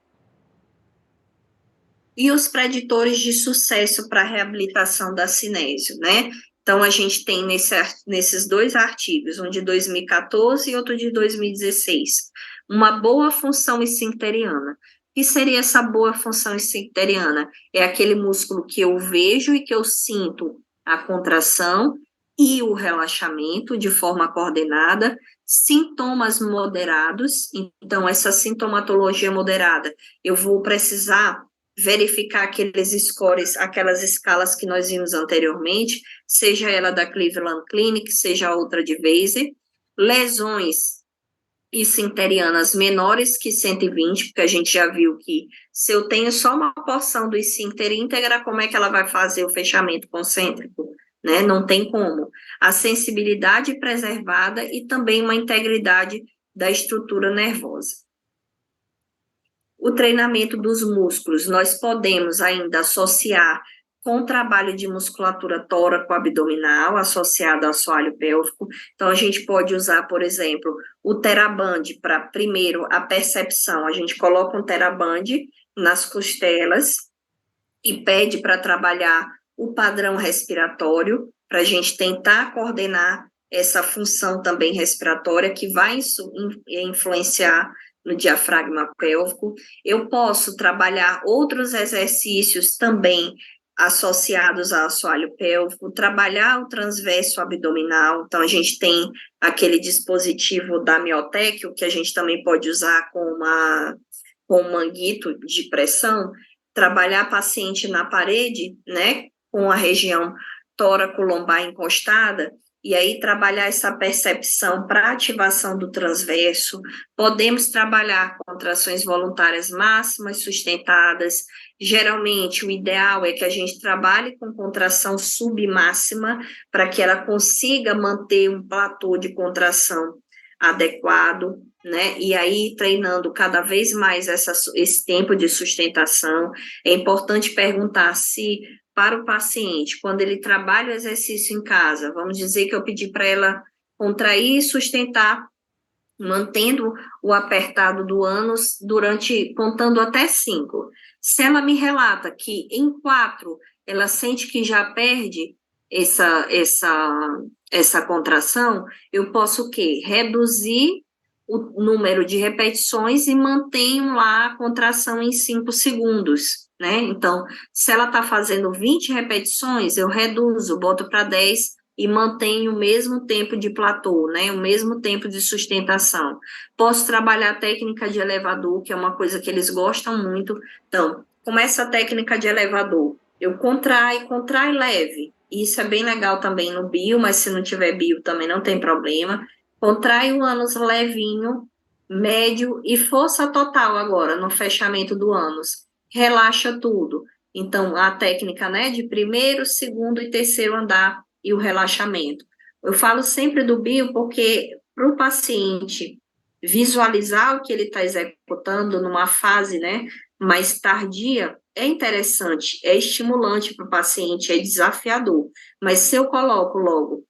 E os preditores de sucesso para a reabilitação da cinésio, né? Então, a gente tem nesses dois artigos, um de 2014 e outro de 2016, uma boa função esfincteriana. O que seria essa boa função esfincteriana? É aquele músculo que eu vejo e que eu sinto a contração e o relaxamento de forma coordenada, sintomas moderados, então, essa sintomatologia moderada, eu vou precisar verificar aqueles scores, aquelas escalas que nós vimos anteriormente, seja ela da Cleveland Clinic, seja outra de Weiser, lesões esfincterianas menores que 120, porque a gente já viu que se eu tenho só uma porção do esfíncter íntegra, como é que ela vai fazer o fechamento concêntrico? Né? Não tem como. A sensibilidade preservada e também uma integridade da estrutura nervosa. O treinamento dos músculos, nós podemos ainda associar com o trabalho de musculatura tóraco-abdominal, associado ao assoalho pélvico. Então, a gente pode usar, por exemplo, o TheraBand para, primeiro, a percepção. A gente coloca um TheraBand nas costelas e pede para trabalhar o padrão respiratório, para a gente tentar coordenar essa função também respiratória que vai influenciar no diafragma pélvico. Eu posso trabalhar outros exercícios também associados ao assoalho pélvico, trabalhar o transverso abdominal. Então, a gente tem aquele dispositivo da Miotec, que a gente também pode usar com um manguito de pressão, trabalhar paciente na parede, né, com a região tóraco-lombar encostada, e aí trabalhar essa percepção para ativação do transverso. Podemos trabalhar contrações voluntárias máximas sustentadas. Geralmente, o ideal é que a gente trabalhe com contração submáxima para que ela consiga manter um platô de contração adequado, né? E aí, treinando cada vez mais esse tempo de sustentação. É importante perguntar se para o paciente, quando ele trabalha o exercício em casa, vamos dizer que eu pedi para ela contrair e sustentar, mantendo o apertado do ânus contando até 5. Se ela me relata que em 4 ela sente que já perde essa contração, eu posso o quê? Reduzir o número de repetições e mantenho lá a contração em 5 segundos, né? Então, se ela está fazendo 20 repetições, eu reduzo, boto para 10 e mantenho o mesmo tempo de platô, né? O mesmo tempo de sustentação. Posso trabalhar a técnica de elevador, que é uma coisa que eles gostam muito. Então, começa a técnica de elevador. Eu contrai leve. Isso é bem legal também no bio, mas se não tiver bio também não tem problema. Contrai o ânus levinho, médio e força total agora no fechamento do ânus. Relaxa tudo. Então, a técnica, né, de primeiro, segundo e terceiro andar e o relaxamento. Eu falo sempre do bio porque para o paciente visualizar o que ele está executando numa fase, né, mais tardia, é interessante, é estimulante para o paciente, é desafiador. Mas se eu coloco logo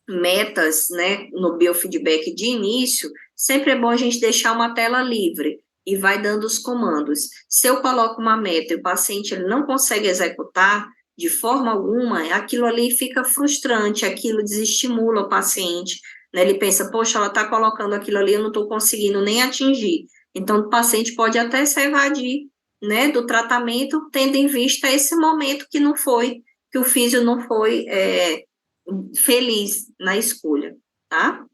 metas, né, no biofeedback de início, sempre é bom a gente deixar uma tela livre. e vai dando os comandos. Se eu coloco uma meta e o paciente ele não consegue executar de forma alguma, aquilo ali fica frustrante, aquilo desestimula o paciente, né? Ele pensa, poxa, ela está colocando aquilo ali, eu não estou conseguindo nem atingir. Então, o paciente pode até se evadir, né, do tratamento, tendo em vista esse momento que não foi, que o físio não foi feliz na escolha, tá?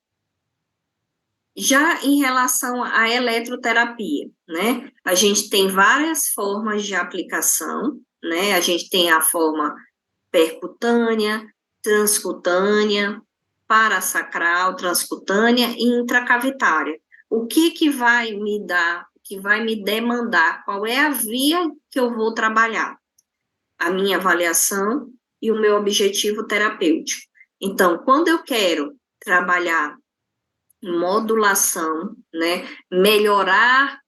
Já em relação à eletroterapia, né, a gente tem várias formas de aplicação, né, a gente tem a forma percutânea, transcutânea, parasacral, transcutânea e intracavitária. O que vai me dar, que vai me demandar, qual é a via que eu vou trabalhar? A minha avaliação e o meu objetivo terapêutico. Então, quando eu quero trabalhar modulação, né, melhorar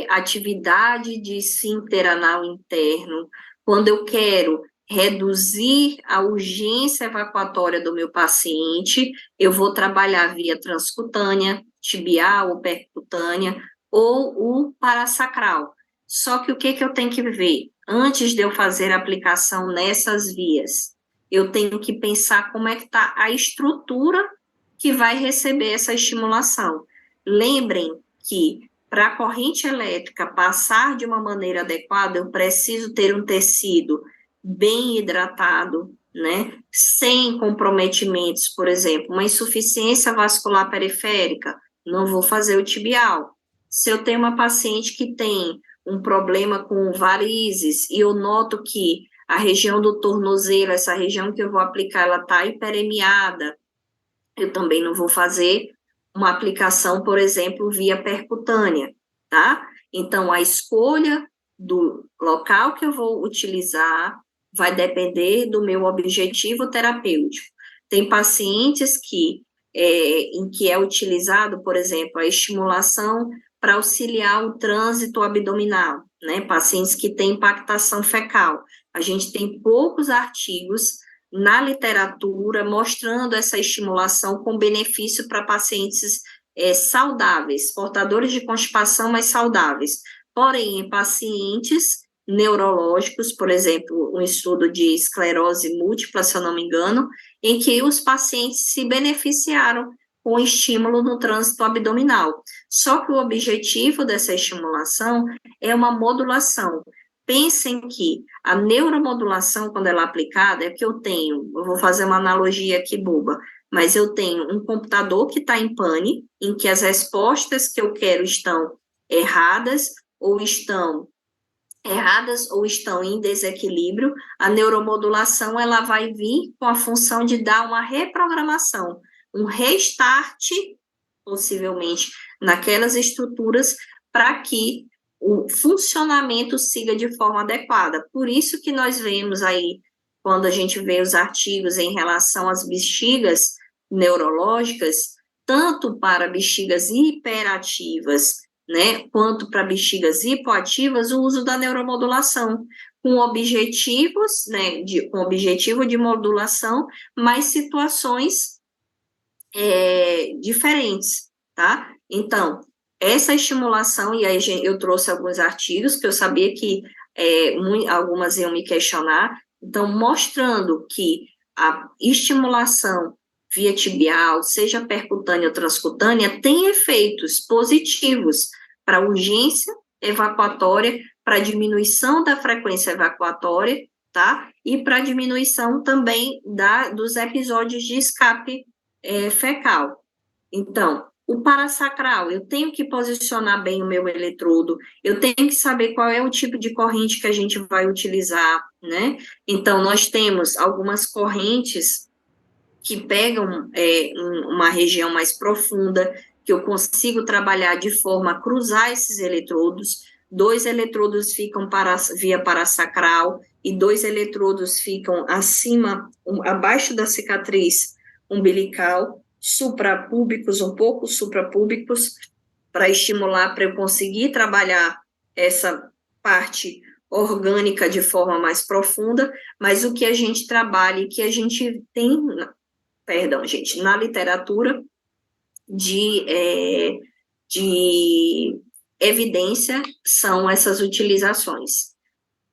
atividade de esfíncter anal interno, quando eu quero reduzir a urgência evacuatória do meu paciente, eu vou trabalhar via transcutânea, tibial ou percutânea, ou o parasacral. Só que o que eu tenho que ver? Antes de eu fazer a aplicação nessas vias, eu tenho que pensar como é que está a estrutura que vai receber essa estimulação. Lembrem que para a corrente elétrica passar de uma maneira adequada, eu preciso ter um tecido bem hidratado, né? Sem comprometimentos, por exemplo, uma insuficiência vascular periférica, não vou fazer o tibial. Se eu tenho uma paciente que tem um problema com varizes e eu noto que a região do tornozelo, essa região que eu vou aplicar, ela está hiperemiada, eu também não vou fazer uma aplicação, por exemplo, via percutânea, tá? Então, a escolha do local que eu vou utilizar vai depender do meu objetivo terapêutico. Tem pacientes em que é utilizado, por exemplo, a estimulação para auxiliar o trânsito abdominal, né? Pacientes que têm impactação fecal. A gente tem poucos artigos na literatura mostrando essa estimulação com benefício para pacientes saudáveis, portadores de constipação, mas saudáveis. Porém, em pacientes neurológicos, por exemplo, um estudo de esclerose múltipla, se eu não me engano, em que os pacientes se beneficiaram com estímulo no trânsito abdominal. Só que o objetivo dessa estimulação é uma modulação. Pensem que a neuromodulação, quando ela é aplicada, é que eu vou fazer uma analogia aqui boba, mas eu tenho um computador que está em pane, em que as respostas que eu quero estão erradas ou estão em desequilíbrio. A neuromodulação, ela vai vir com a função de dar uma reprogramação, um restart, possivelmente, naquelas estruturas, para que o funcionamento siga de forma adequada. Por isso que nós vemos aí, quando a gente vê os artigos em relação às bexigas neurológicas, tanto para bexigas hiperativas, né, quanto para bexigas hipoativas, o uso da neuromodulação, com objetivos, né, com objetivo de modulação, mas situações diferentes, tá? Então, essa estimulação, e aí eu trouxe alguns artigos que eu sabia que algumas iam me questionar, então, mostrando que a estimulação via tibial, seja percutânea ou transcutânea, tem efeitos positivos para a urgência evacuatória, para a diminuição da frequência evacuatória, tá? E para a diminuição também dos episódios de escape fecal. Então, o parasacral, eu tenho que posicionar bem o meu eletrodo, eu tenho que saber qual é o tipo de corrente que a gente vai utilizar, né? Então, nós temos algumas correntes que pegam uma região mais profunda, que eu consigo trabalhar de forma a cruzar esses eletrodos. 2 eletrodos ficam via parasacral e 2 eletrodos ficam abaixo da cicatriz umbilical, suprapúbicos, um pouco suprapúbicos, para estimular, para eu conseguir trabalhar essa parte orgânica de forma mais profunda, mas o que a gente trabalha e que a gente tem, na literatura de evidência são essas utilizações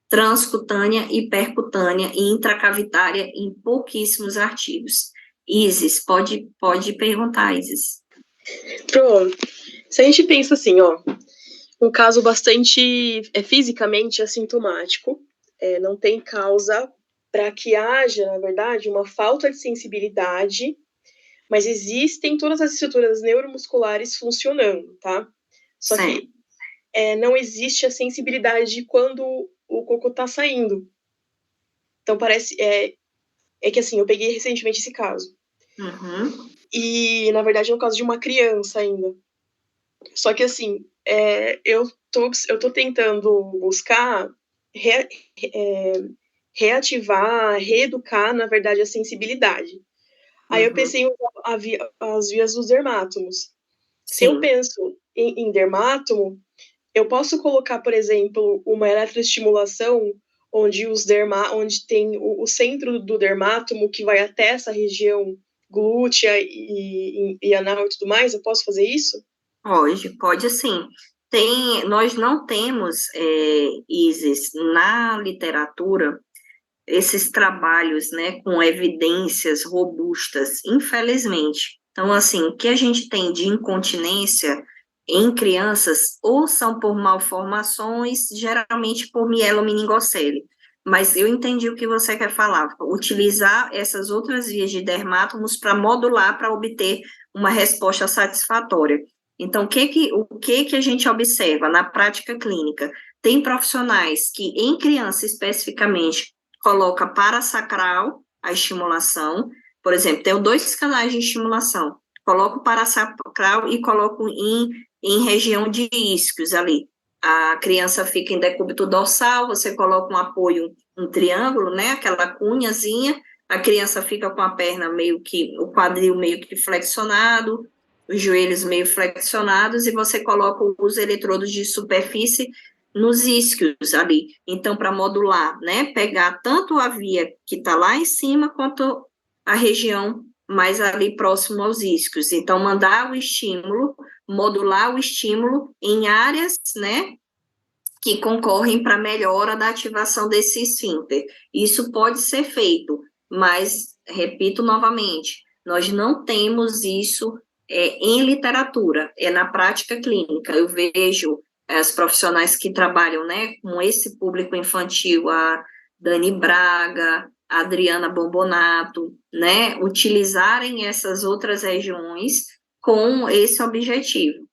transcutânea, hipercutânea e intracavitária em pouquíssimos artigos. Isis, pode perguntar, Isis. Pronto. Se a gente pensa assim, ó, um caso bastante fisicamente assintomático, não tem causa para que haja, na verdade, uma falta de sensibilidade, mas existem todas as estruturas neuromusculares funcionando, tá? Só que não existe a sensibilidade quando o cocô tá saindo. Então parece que assim, eu peguei recentemente esse caso. Uhum. E na verdade é um caso de uma criança ainda. Só que assim, eu tô tentando buscar reativar, reeducar, na verdade, a sensibilidade. Aí eu pensei em usar as vias dos dermátomos. Se eu Sim. penso em dermátomo, eu posso colocar, por exemplo, uma eletroestimulação onde tem o centro do dermátomo que vai até essa região glútea e anal e tudo mais. Eu posso fazer isso? Pode sim. Nós não temos, Isis, na literatura, esses trabalhos, né, com evidências robustas, infelizmente. Então, assim, o que a gente tem de incontinência em crianças, ou são por malformações, geralmente por mielomeningocele. Mas eu entendi o que você quer falar, utilizar essas outras vias de dermátomos para modular, para obter uma resposta satisfatória. Então, o que a gente observa na prática clínica? Tem profissionais que, em criança especificamente, coloca parasacral a estimulação. Por exemplo, tenho 2 canais de estimulação. Coloco parasacral e coloco em região de isquios ali. A criança fica em decúbito dorsal, você coloca um apoio, um triângulo, né? Aquela cunhazinha, a criança fica com a perna o quadril meio que flexionado, os joelhos meio flexionados, e você coloca os eletrodos de superfície nos isquios ali. Então, para modular, né, pegar tanto a via que está lá em cima, quanto a região mais ali próximo aos isquios. Então, mandar o estímulo, modular o estímulo em áreas, né, que concorrem para a melhora da ativação desse esfíncter. Isso pode ser feito, mas, repito novamente, nós não temos isso em literatura, é na prática clínica. Eu vejo as profissionais que trabalham, né, com esse público infantil, a Dani Braga, a Adriana Bombonato, né, utilizarem essas outras regiões com esse objetivo,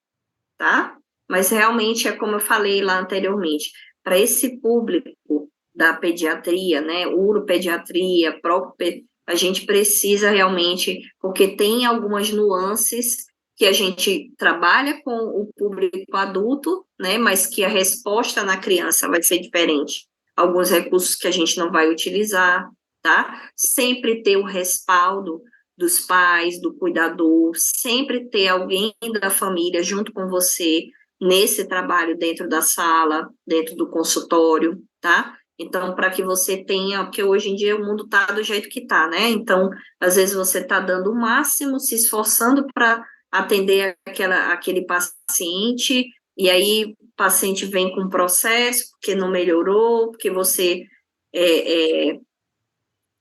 tá? Mas realmente é como eu falei lá anteriormente, para esse público da pediatria, né, uropediatria, a gente precisa realmente, porque tem algumas nuances que a gente trabalha com o público adulto, né, mas que a resposta na criança vai ser diferente. Alguns recursos que a gente não vai utilizar, tá? Sempre ter o respaldo dos pais, do cuidador, sempre ter alguém da família junto com você nesse trabalho dentro da sala, dentro do consultório, tá? Então, para que você tenha, porque hoje em dia o mundo está do jeito que está, né? Então, às vezes você está dando o máximo, se esforçando para atender aquele paciente, e aí o paciente vem com um processo, porque não melhorou, porque você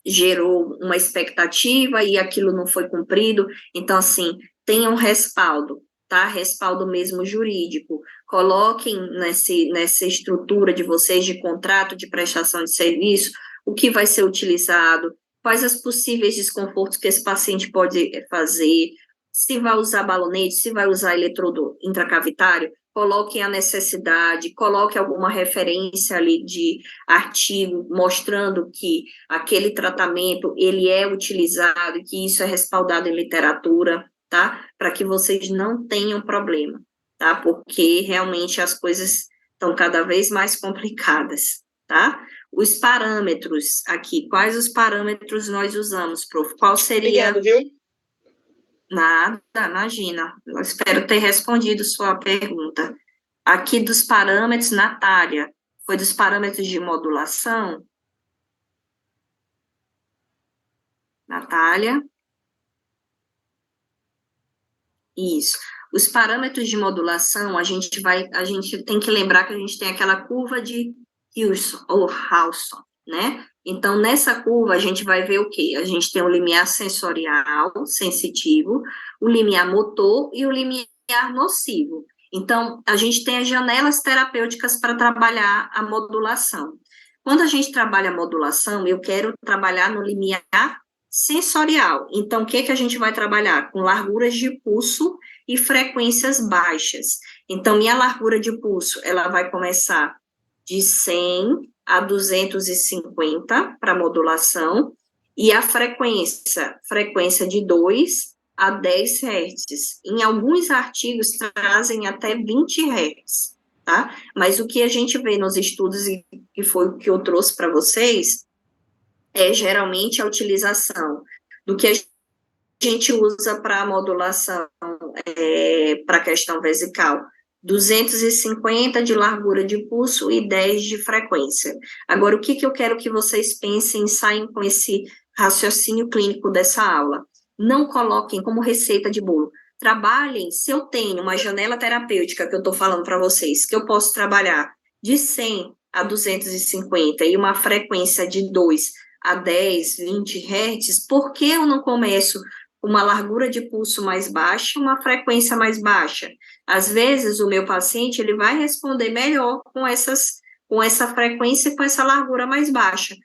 gerou uma expectativa e aquilo não foi cumprido. Então, assim, tenham respaldo, tá? Respaldo mesmo jurídico. Coloquem nessa estrutura de vocês de contrato de prestação de serviço o que vai ser utilizado, quais as possíveis desconfortos que esse paciente pode fazer, se vai usar balonete, se vai usar eletrodo intracavitário, coloquem a necessidade, coloque alguma referência ali de artigo mostrando que aquele tratamento, ele é utilizado, que isso é respaldado em literatura, tá? Para que vocês não tenham problema, tá? Porque realmente as coisas estão cada vez mais complicadas, tá? Os parâmetros aqui, quais os parâmetros nós usamos, prof? Qual seria... Obrigada, viu? Nada, imagina. Eu espero ter respondido sua pergunta. Aqui dos parâmetros, Natália, foi dos parâmetros de modulação? Natália? Isso. Os parâmetros de modulação, a gente tem que lembrar que a gente tem aquela curva de Hawthorne, né? Então, nessa curva, a gente vai ver o quê? A gente tem o limiar sensorial, sensitivo, o limiar motor e o limiar nocivo. Então, a gente tem as janelas terapêuticas para trabalhar a modulação. Quando a gente trabalha a modulação, eu quero trabalhar no limiar sensorial. Então, o que a gente vai trabalhar? Com larguras de pulso e frequências baixas. Então, minha largura de pulso, ela vai começar de 100 a 250 para modulação, e a frequência de 2 a 10 Hz. Em alguns artigos trazem até 20 Hz, tá? Mas o que a gente vê nos estudos, e que foi o que eu trouxe para vocês, é geralmente a utilização do que a gente usa para modulação, para a questão vesical, 250 de largura de pulso e 10 de frequência. Agora, o que eu quero que vocês pensem e saiam com esse raciocínio clínico dessa aula? Não coloquem como receita de bolo. Trabalhem, se eu tenho uma janela terapêutica que eu estou falando para vocês, que eu posso trabalhar de 100 a 250 e uma frequência de 2 a 10, 20 Hz, por que eu não começo uma largura de pulso mais baixa, uma frequência mais baixa? Às vezes, o meu paciente, ele vai responder melhor com essa frequência e com essa largura mais baixa.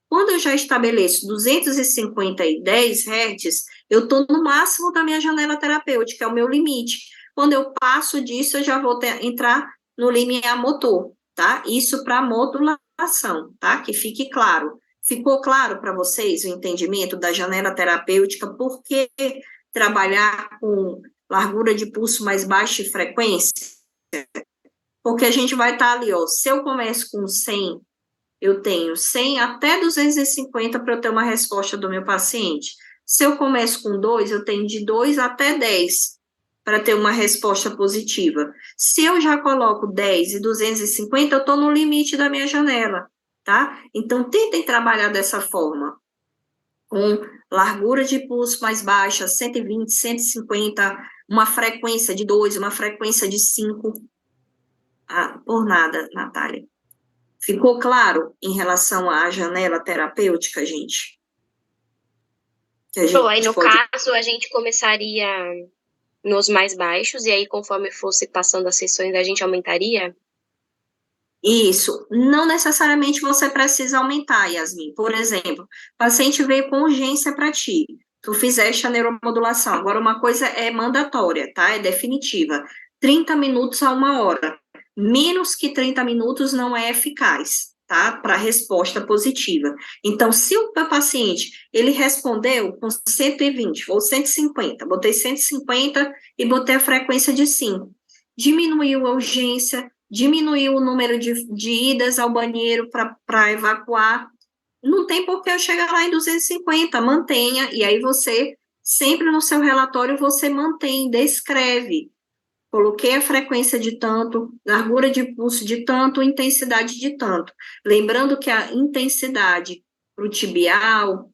Quando eu já estabeleço 250 e 10 Hz, eu estou no máximo da minha janela terapêutica, é o meu limite. Quando eu passo disso, eu já vou entrar no limiar motor, tá? Isso para modulação, tá? Que fique claro. Ficou claro para vocês o entendimento da janela terapêutica? Por que trabalhar com largura de pulso mais baixa e frequência? Porque a gente vai estar ali, ó, se eu começo com 100, eu tenho 100 até 250 para eu ter uma resposta do meu paciente. Se eu começo com 2, eu tenho de 2 até 10 para ter uma resposta positiva. Se eu já coloco 10 e 250, eu estou no limite da minha janela, tá? Então, tentem trabalhar dessa forma, com largura de pulso mais baixa, 120, 150, uma frequência de 2, uma frequência de 5. Por nada, Natália. Ficou claro em relação à janela terapêutica, gente? Aí, no caso, a gente começaria nos mais baixos, e aí, conforme fosse passando as sessões, a gente aumentaria? Isso. Não necessariamente você precisa aumentar, Yasmin. Por exemplo, o paciente veio com urgência para ti. Tu fizeste a neuromodulação. Agora, uma coisa é mandatória, tá? É definitiva. 30 minutos a 1 hora. Menos que 30 minutos não é eficaz, tá? Para resposta positiva. Então, se o teu paciente, ele respondeu com 120 ou 150, botei 150 e botei a frequência de 5. Diminuiu a urgência, diminuiu o número de idas ao banheiro para evacuar, não tem por que eu chegar lá em 250, mantenha, e aí você, sempre no seu relatório, você mantém, descreve. Coloquei a frequência de tanto, largura de pulso de tanto, intensidade de tanto. Lembrando que a intensidade para o tibial,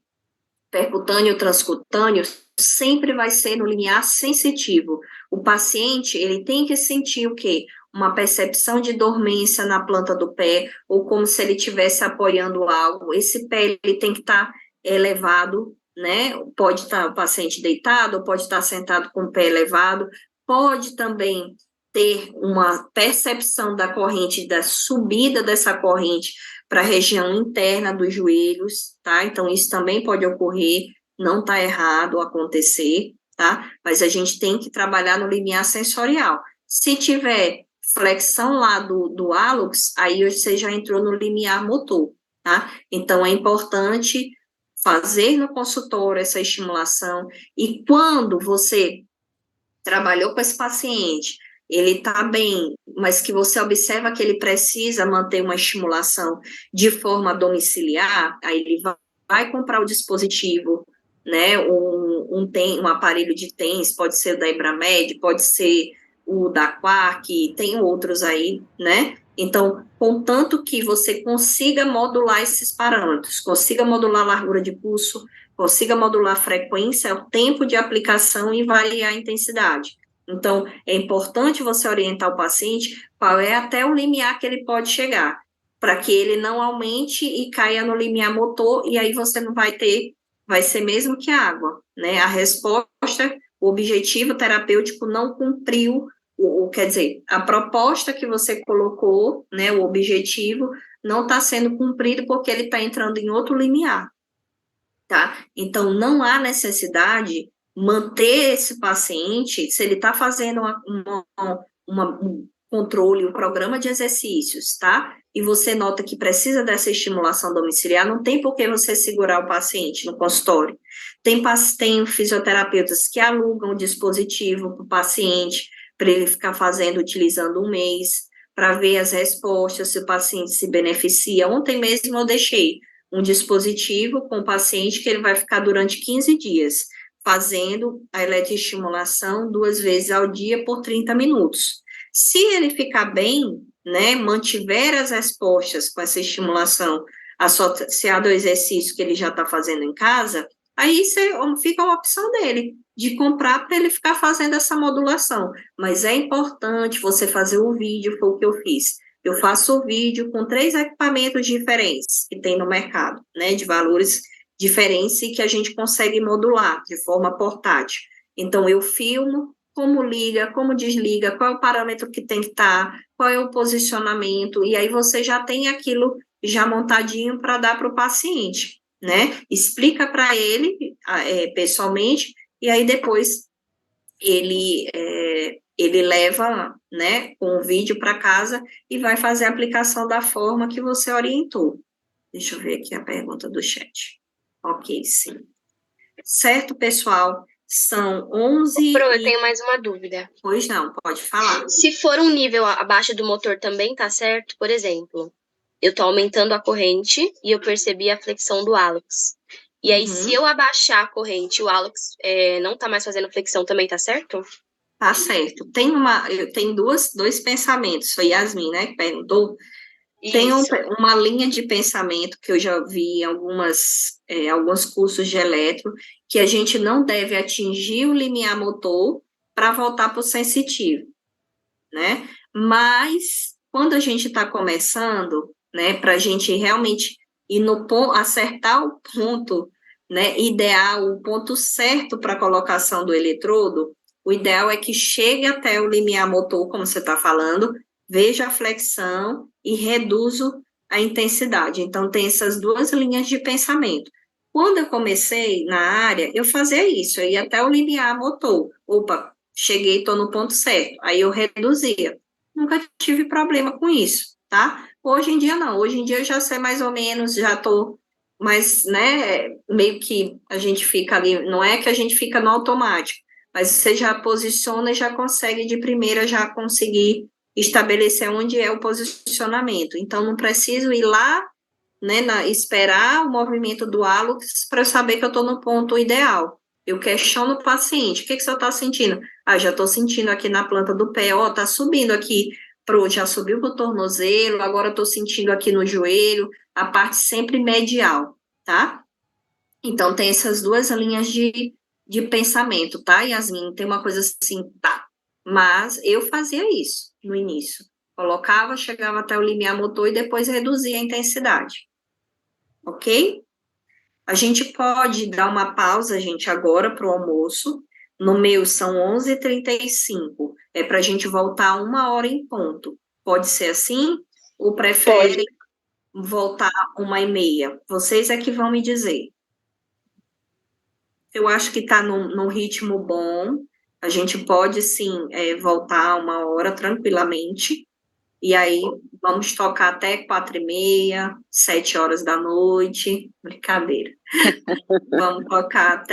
percutâneo, transcutâneo, sempre vai ser no limiar sensitivo. O paciente, ele tem que sentir o quê? Uma percepção de dormência na planta do pé, ou como se ele estivesse apoiando algo. Esse pé, ele tem que estar elevado, né? Pode estar o paciente deitado, ou pode estar sentado com o pé elevado, pode também ter uma percepção da corrente, da subida dessa corrente para a região interna dos joelhos, tá? Então, isso também pode ocorrer, não está errado acontecer, tá? Mas a gente tem que trabalhar no limiar sensorial. Se tiver flexão lá do hálux, aí você já entrou no limiar motor, tá? Então, é importante fazer no consultório essa estimulação, e quando você trabalhou com esse paciente, ele está bem, mas que você observa que ele precisa manter uma estimulação de forma domiciliar, aí ele vai comprar o dispositivo, né, um aparelho de TENS, pode ser o da Ibramed, pode ser o da Quark, tem outros aí, né? Então, contanto que você consiga modular esses parâmetros, consiga modular a largura de pulso, consiga modular a frequência, o tempo de aplicação e variar a intensidade. Então, é importante você orientar o paciente qual é até o limiar que ele pode chegar, para que ele não aumente e caia no limiar motor, e aí você não vai ter, vai ser mesmo que água, né? A resposta, o objetivo terapêutico não cumpriu, quer dizer, a proposta que você colocou, né, o objetivo, não está sendo cumprido porque ele está entrando em outro limiar, tá? Então, não há necessidade manter esse paciente, se ele está fazendo um controle, um programa de exercícios, tá? E você nota que precisa dessa estimulação domiciliar, não tem por que você segurar o paciente no consultório. Tem fisioterapeutas que alugam o dispositivo para o paciente, para ele ficar fazendo, utilizando um mês, para ver as respostas, se o paciente se beneficia. Ontem mesmo eu deixei um dispositivo com o paciente que ele vai ficar durante 15 dias, fazendo a eletroestimulação 2 vezes ao dia por 30 minutos. Se ele ficar bem, né, mantiver as respostas com essa estimulação associada ao exercício que ele já está fazendo em casa, aí fica a opção dele, de comprar para ele ficar fazendo essa modulação. Mas é importante você fazer o vídeo, foi o que eu fiz. Eu faço o vídeo com 3 equipamentos diferentes que tem no mercado, né, de valores diferentes e que a gente consegue modular de forma portátil. Então, eu filmo como liga, como desliga, qual é o parâmetro que tem que estar, qual é o posicionamento, e aí você já tem aquilo já montadinho para dar para o paciente, né? Explica para ele pessoalmente, e aí depois ele leva, né, um vídeo para casa e vai fazer a aplicação da forma que você orientou. Deixa eu ver aqui a pergunta do chat. Ok, sim. Certo, pessoal? São 11 Pro, eu tenho mais uma dúvida. Pois não, pode falar. Se for um nível abaixo do motor também tá certo? Por exemplo, eu tô aumentando a corrente e eu percebi a flexão do hálux. E aí, se eu abaixar a corrente, o hálux não tá mais fazendo flexão, também tá certo? Tá certo. Eu tenho dois pensamentos. Foi Yasmin, né, que perguntou. Tem Isso. uma linha de pensamento que eu já vi em alguns cursos de eletro, que a gente não deve atingir o limiar motor para voltar para o sensitivo, né? Mas, quando a gente está começando, né, para a gente realmente ir no ponto, acertar o ponto, né, ideal, o ponto certo para a colocação do eletrodo, o ideal é que chegue até o limiar motor, como você está falando, veja a flexão e reduzo a intensidade. Então, tem essas 2 linhas de pensamento. Quando eu comecei na área, eu fazia isso, eu ia até o limiar motor. Opa, cheguei, estou no ponto certo. Aí eu reduzia. Nunca tive problema com isso, tá? Hoje em dia, não. Hoje em dia, eu já sei mais ou menos, já estou mais, né, meio que a gente fica ali, não é que a gente fica no automático, mas você já posiciona e já consegue de primeira já conseguir estabelecer onde é o posicionamento. Então, não preciso ir lá, né, esperar o movimento do hálux para saber que eu estou no ponto ideal. Eu questiono o paciente, o que você está sentindo? Ah, já estou sentindo aqui na planta do pé, ó, tá subindo aqui, já subiu para o tornozelo, agora estou sentindo aqui no joelho, a parte sempre medial, tá? Então, tem essas 2 linhas de pensamento, tá, Yasmin? Tem uma coisa assim, tá. Mas eu fazia isso no início. Colocava, chegava até o limiar motor e depois reduzia a intensidade. Ok? A gente pode dar uma pausa, gente, agora para o almoço. No meu são 11h35. É para a gente voltar 1 hora em ponto. Pode ser assim? Ou preferem voltar 1h30? Vocês é que vão me dizer. Eu acho que está num ritmo bom. A gente pode, sim, voltar 1 hora tranquilamente. E aí, vamos tocar até 4h30, 7 horas da noite. Brincadeira. Vamos tocar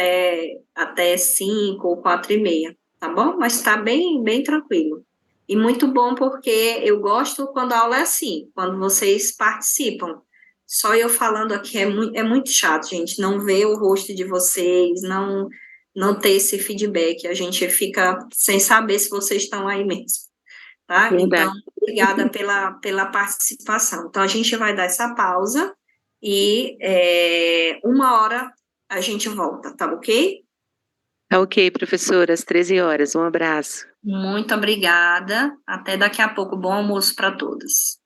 até 5 ou 4h30, tá bom? Mas está bem, bem tranquilo. E muito bom porque eu gosto quando a aula é assim, quando vocês participam. Só eu falando aqui é muito chato, gente, não ver o rosto de vocês, não ter esse feedback. A gente fica sem saber se vocês estão aí mesmo, tá? Verdade. Então, obrigada pela participação. Então, a gente vai dar essa pausa e 1 hora a gente volta, tá ok? Tá ok, professora, às 13 horas. Um abraço. Muito obrigada. Até daqui a pouco. Bom almoço para todos.